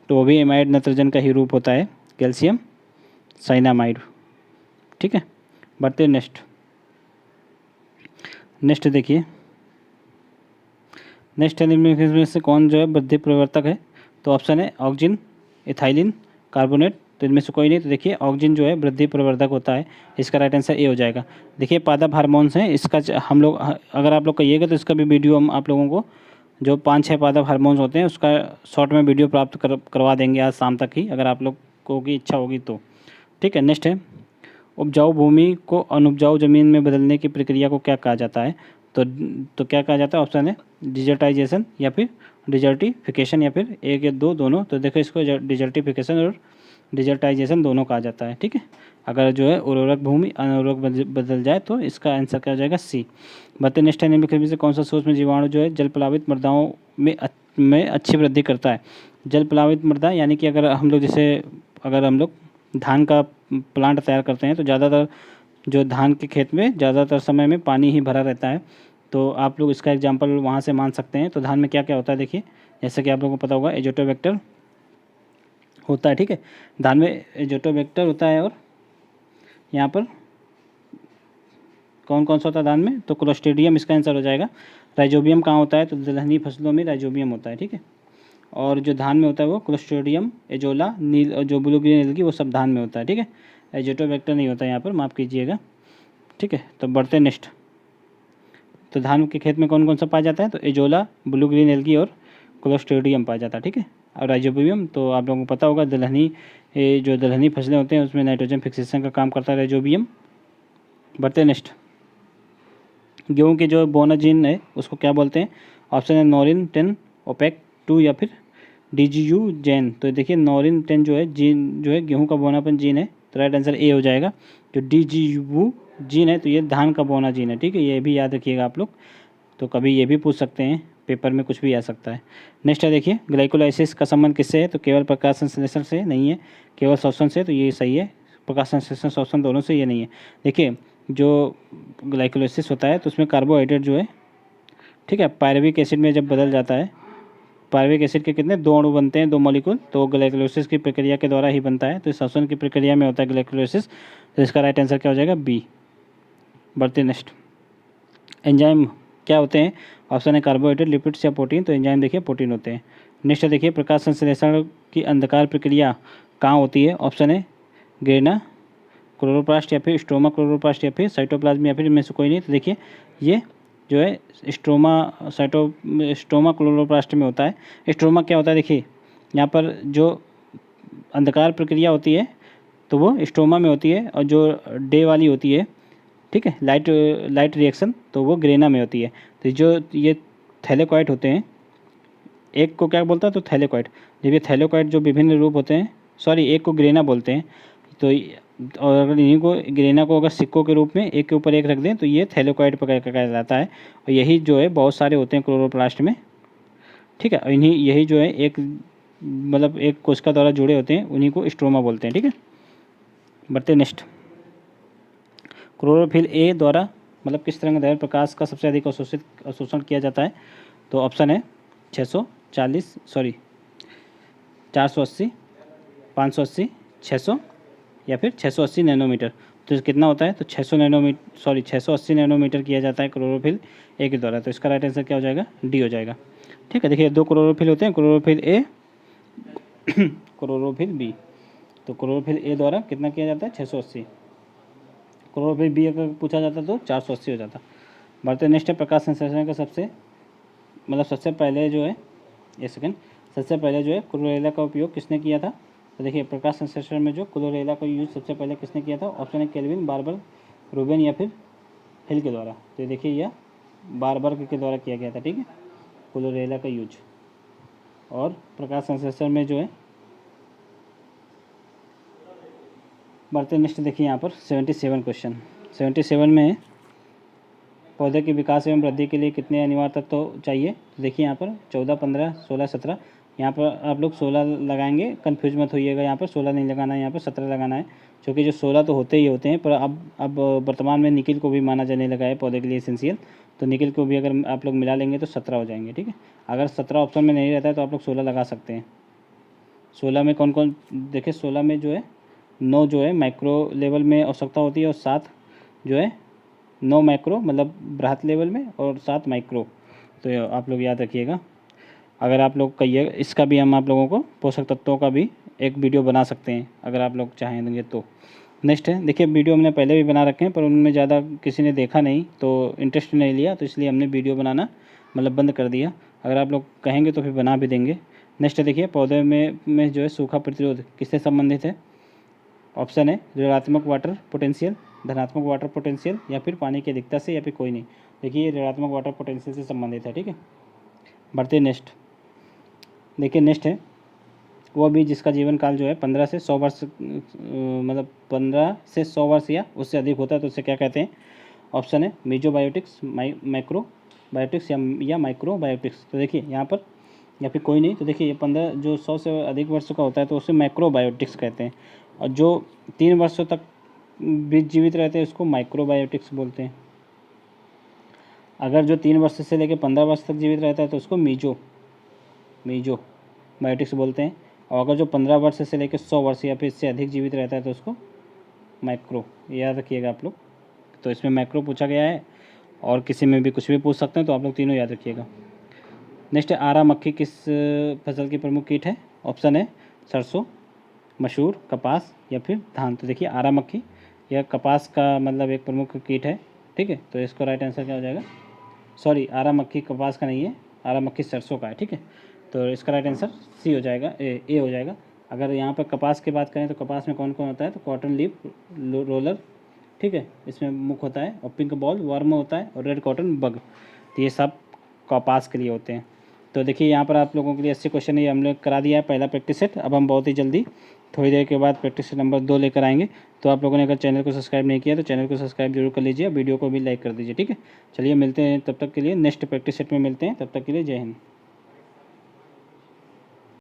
तो वो भी एमाइड नाइट्रोजन का ही रूप होता है, कैल्शियम साइनामाइड, ठीक है। बढ़ते नेक्स्ट। नेक्स्ट देखिए, नेक्स्ट निम्नलिखित में से कौन जो है वृद्धि प्रवर्तक है? तो ऑप्शन है ऑक्जिन, इथाइलिन, कार्बोनेट। तो इनमें से कोई नहीं। तो देखिए ऑक्जिन जो है वृद्धि प्रवर्धक होता है। इसका राइट आंसर ए हो जाएगा। देखिए पादप हार्मोन्स हैं, इसका हम लोग अगर आप लोग कहिएगा तो इसका भी वीडियो हम आप लोगों को जो 5-6 पादप हार्मोन्स होते हैं उसका शॉर्ट में वीडियो प्राप्त करवा देंगे आज शाम तक ही, अगर आप लोग को की इच्छा होगी तो, ठीक है। नेक्स्ट है उपजाऊ भूमि को अनुपजाऊ जमीन में बदलने की प्रक्रिया को क्या कहा जाता है? तो क्या कहा जाता है? ऑप्शन है डिजर्टाइजेशन या फिर डिजर्टिफिकेशन या फिर एक या दो दोनों। तो देखो इसको डिजर्टिफिकेशन और डिजर्टाइजेशन दोनों कहा जाता है, ठीक है। अगर जो है उर्वरक भूमि अनउर्वरक बदल जाए तो इसका आंसर क्या हो जाएगा? सी। बताइए नेक्स्ट है निम्नलिखित में से कौन सा सूक्ष्म जीवाणु जो है जल प्लावित मृदाओं में अच्छी वृद्धि करता है? जल प्लावित मृदा यानी कि अगर हम लोग धान का प्लांट तैयार करते हैं तो ज़्यादातर जो धान के खेत में ज़्यादातर समय में पानी ही भरा रहता है। तो आप लोग इसका एग्जांपल वहाँ से मान सकते हैं। तो धान में क्या क्या होता है देखिए, जैसे कि आप लोगों को पता होगा एजोटोबैक्टर होता है, ठीक है। धान में एजोटोबैक्टर होता है और यहाँ पर कौन कौन सा होता है धान में? तो क्लोस्ट्रीडियम इसका आंसर हो जाएगा। राइजोबियम कहाँ होता है? तो दलहनी फसलों में राइजोबियम होता है, ठीक है। और जो धान में होता है वो क्लोस्ट्रीडियम, एजोला, नील और जो ब्लू ग्रीन एल्गी वो सब धान में होता है, ठीक है। एजोटोबैक्टर नहीं होता यहाँ पर, माफ़ कीजिएगा, ठीक है। तो बढ़ते नेक्स्ट। तो धान के खेत में कौन कौन सा पाया जाता है? तो एजोला, ब्लू ग्रीन एल्गी और क्लोस्ट्रीडियम पाया जाता है, ठीक है। और राइजोबियम तो आप लोगों को पता होगा जो दलहनी फसलें होते हैं उसमें नाइट्रोजन फिक्सेशन का काम करता है राइजोबियम। बढ़ते नेक्स्ट। गेहूं के जो बोना जीन है उसको क्या बोलते हैं? ऑप्शन है नॉरिन 10, ओपेक 2 या फिर DGU जेन। तो देखिए नॉरिन 10 जो है जीन जो है गेहूं का बोनापन जीन है, तो राइट आंसर ए हो जाएगा। जो DGU जीन है तो ये धान का बोना जीन है, ठीक है। ये भी याद रखिएगा आप लोग, तो कभी ये भी पूछ सकते हैं पेपर में, कुछ भी आ सकता है। नेक्स्ट है देखिए ग्लाइकोलाइसिस का संबंध किससे है? तो केवल प्रकाश संश्लेषण से नहीं है, केवल श्वसन से। तो ये सही है, प्रकाश संश्लेषण श्वसन दोनों से, ये नहीं है। देखिए जो ग्लाइकोलाइसिस होता है तो उसमें कार्बोहाइड्रेट जो है, ठीक है, पायरुविक एसिड में जब बदल जाता है, पायरुविक एसिड के कितने 2 अणु बनते हैं, 2 मॉलिक्यूल, तो ग्लाइकोलाइसिस की प्रक्रिया के द्वारा ही बनता है। तो श्वसन की प्रक्रिया में होता है ग्लाइकोलाइसिस। तो इसका राइट आंसर क्या हो जाएगा? बी। बढ़ते नेक्स्ट। एंजाइम क्या होते हैं? ऑप्शन है कार्बोहाइड्रेट, लिपिड्स या प्रोटीन। तो एंजाइम देखिए प्रोटीन होते हैं। नेक्स्ट देखिए प्रकाश संश्लेषण की अंधकार प्रक्रिया कहाँ होती है? ऑप्शन है ग्रेना, क्लोरोप्लास्ट या फिर स्ट्रोमा क्लोरोप्लास्ट या फिर साइटोप्लाज्म या फिर इनमें से कोई नहीं। तो देखिए ये जो है स्ट्रोमा क्लोरोप्लास्ट में होता है। स्ट्रोमा क्या होता है? देखिए यहाँ पर जो अंधकार प्रक्रिया होती है तो वो स्ट्रोमा में होती है, और जो डे वाली होती है, ठीक है, लाइट रिएक्शन, तो वो ग्रेना में होती है। तो जो ये थैलेकॉइड होते हैं, एक को क्या बोलता है? तो थैलेकॉइड। जब ये थैलेकॉइड जो विभिन्न रूप होते हैं, सॉरी एक को ग्रेना बोलते हैं। तो और अगर इन्हीं को ग्रेना को अगर सिक्कों के रूप में एक के ऊपर एक रख दें तो ये थैलेकॉइड कहलाता है। और यही जो है बहुत सारे होते हैं क्लोरोप्लास्ट में, ठीक है। और यही जो है एक मतलब एक कोशिका द्वारा जुड़े होते हैं, उन्हीं को स्ट्रोमा बोलते हैं, ठीक है। बढ़ते नेक्स्ट। क्लोरोफिल ए द्वारा मतलब किस तरंगदैर्घ्य प्रकाश का सबसे अधिक अवशोषण किया जाता है? तो ऑप्शन है 480, 580, 600 या फिर 680 नैनोमीटर। तो कितना होता है? तो 680 नैनोमीटर किया जाता है क्लोरोफिल ए के द्वारा। तो इसका राइट आंसर क्या हो जाएगा? डी हो जाएगा, ठीक है। देखिए 2 क्लोरोफिल होते हैं, क्लोरोफिल ए क्लोरोफिल बी। तो क्लोरोफिल ए द्वारा कितना किया जाता है? 680। क्लोरोफिल बी अगर पूछा जाता तो 480 हो जाता। बढ़ते नेक्स्ट है प्रकाश संश्लेषण का सबसे पहले जो है क्लोरेला का उपयोग किसने किया था? तो देखिए प्रकाश संश्लेषण में जो क्लोरेला का यूज सबसे पहले किसने किया था? ऑप्शन है केल्विन, बार्बर, रूबेन या फिर हिल के द्वारा। तो देखिए यह बार्बर के द्वारा किया गया था, ठीक है। क्लोरेला का यूज। और प्रकाश संश्लेषण में जो है बढ़ते नेक्स्ट देखिए यहाँ पर 77 क्वेश्चन। 77 में पौधे के विकास एवं वृद्धि के लिए कितने अनिवार्य तत्व तो चाहिए। तो देखिए यहाँ पर 14, 15, 16, 17। यहाँ पर आप लोग 16 लगाएंगे, कन्फ्यूज मत होइएगा। यहाँ पर 16 नहीं लगाना है, यहाँ पर 17 लगाना है, क्योंकि जो 16 तो होते ही होते हैं। पर अब वर्तमान में निकिल को भी माना जाने लगा है पौधे के लिए एसेंशियल, तो निकिल को भी अगर आप लोग मिला लेंगे तो 17 हो जाएंगे। ठीक है, अगर 17 ऑप्शन में नहीं रहता है तो आप लोग 16 लगा सकते हैं। 16 में कौन कौन, देखिए 16 में जो है 9 जो है माइक्रो लेवल में आवश्यकता होती है, और 7 जो है 9 माइक्रो मतलब बृहत लेवल में, और 7 माइक्रो। तो आप लोग याद रखिएगा। अगर आप लोग कहिए इसका भी हम आप लोगों को पोषक तत्वों का भी एक वीडियो बना सकते हैं अगर आप लोग चाहेंगे तो। नेक्स्ट है, देखिए वीडियो हमने पहले भी बना रखे हैं, पर उनमें ज़्यादा किसी ने देखा नहीं, तो इंटरेस्ट नहीं लिया, तो इसलिए हमने वीडियो बनाना मतलब बंद कर दिया। अगर आप लोग कहेंगे तो फिर बना भी देंगे। नेक्स्ट देखिए, पौधे में जो है सूखा प्रतिरोध किससे संबंधित है। ऑप्शन है ऋणात्मक वाटर पोटेंशियल, धनात्मक वाटर पोटेंशियल, या फिर पानी की अधिकता से, या फिर कोई नहीं। देखिए ये ऋणात्मक वाटर पोटेंशियल से संबंधित है। ठीक है, बढ़ते नेक्स्ट। देखिए नेक्स्ट है, वो भी जिसका जीवन काल जो है 15 से 100 वर्ष मतलब 15 से 100 वर्ष या उससे अधिक होता है, तो उसे क्या कहते हैं। ऑप्शन है मीजोबायोटिक्स, माइक्रो बायोटिक्स या माइक्रो बायोटिक्स। तो देखिए यहाँ पर, या फिर कोई नहीं। तो देखिए ये 15 जो 100 से अधिक वर्षों का होता है तो उसे माइक्रो बायोटिक्स कहते हैं, और जो 3 वर्षों तक भी जीवित रहते हैं उसको माइक्रो बायोटिक्स बोलते हैं। अगर जो 3 वर्ष से लेकर 15 वर्ष तक जीवित रहता है तो उसको मीजो बायोटिक्स बोलते हैं। और अगर जो 15 वर्ष से लेकर 100 वर्ष या फिर इससे अधिक जीवित रहता है तो उसको माइक्रो, याद रखिएगा आप लोग। तो इसमें माइक्रो पूछा गया है, और किसी में भी कुछ भी पूछ सकते हैं, तो आप लोग तीनों याद रखिएगा। नेक्स्ट है, आरा मक्खी किस फसल की प्रमुख कीट है। ऑप्शन है सरसों, मसूर, कपास या फिर धान। तो देखिए आरा मक्खी यह कपास का मतलब एक प्रमुख कीट है। ठीक है, तो इसका राइट आंसर क्या हो जाएगा। सॉरी, आरा मक्खी कपास का नहीं है, आरा मक्खी सरसों का है। ठीक है, तो इसका राइट आंसर सी हो जाएगा, ए हो जाएगा। अगर यहाँ पर कपास की बात करें तो कपास में कौन कौन होता है, तो कॉटन लीफ रोलर, ठीक है, इसमें मुख होता है, और पिंक बॉल वर्म होता है, और रेड कॉटन बग। तो ये सब कपास के लिए होते हैं। तो देखिए यहाँ पर आप लोगों के लिए 80 क्वेश्चन ये हम लोग करा दिया है पहला प्रैक्टिस सेट। अब हम बहुत ही जल्दी थोड़ी देर के बाद प्रैक्टिस सेट नंबर 2 लेकर आएंगे। तो आप लोगों ने अगर चैनल को सब्सक्राइब नहीं किया तो चैनल को सब्सक्राइब जरूर कर लीजिए, वीडियो को भी लाइक कर दीजिए। ठीक है, चलिए मिलते हैं तब तक के लिए, नेक्स्ट प्रैक्टिस सेट में मिलते हैं, तब तक के लिए जय हिंद।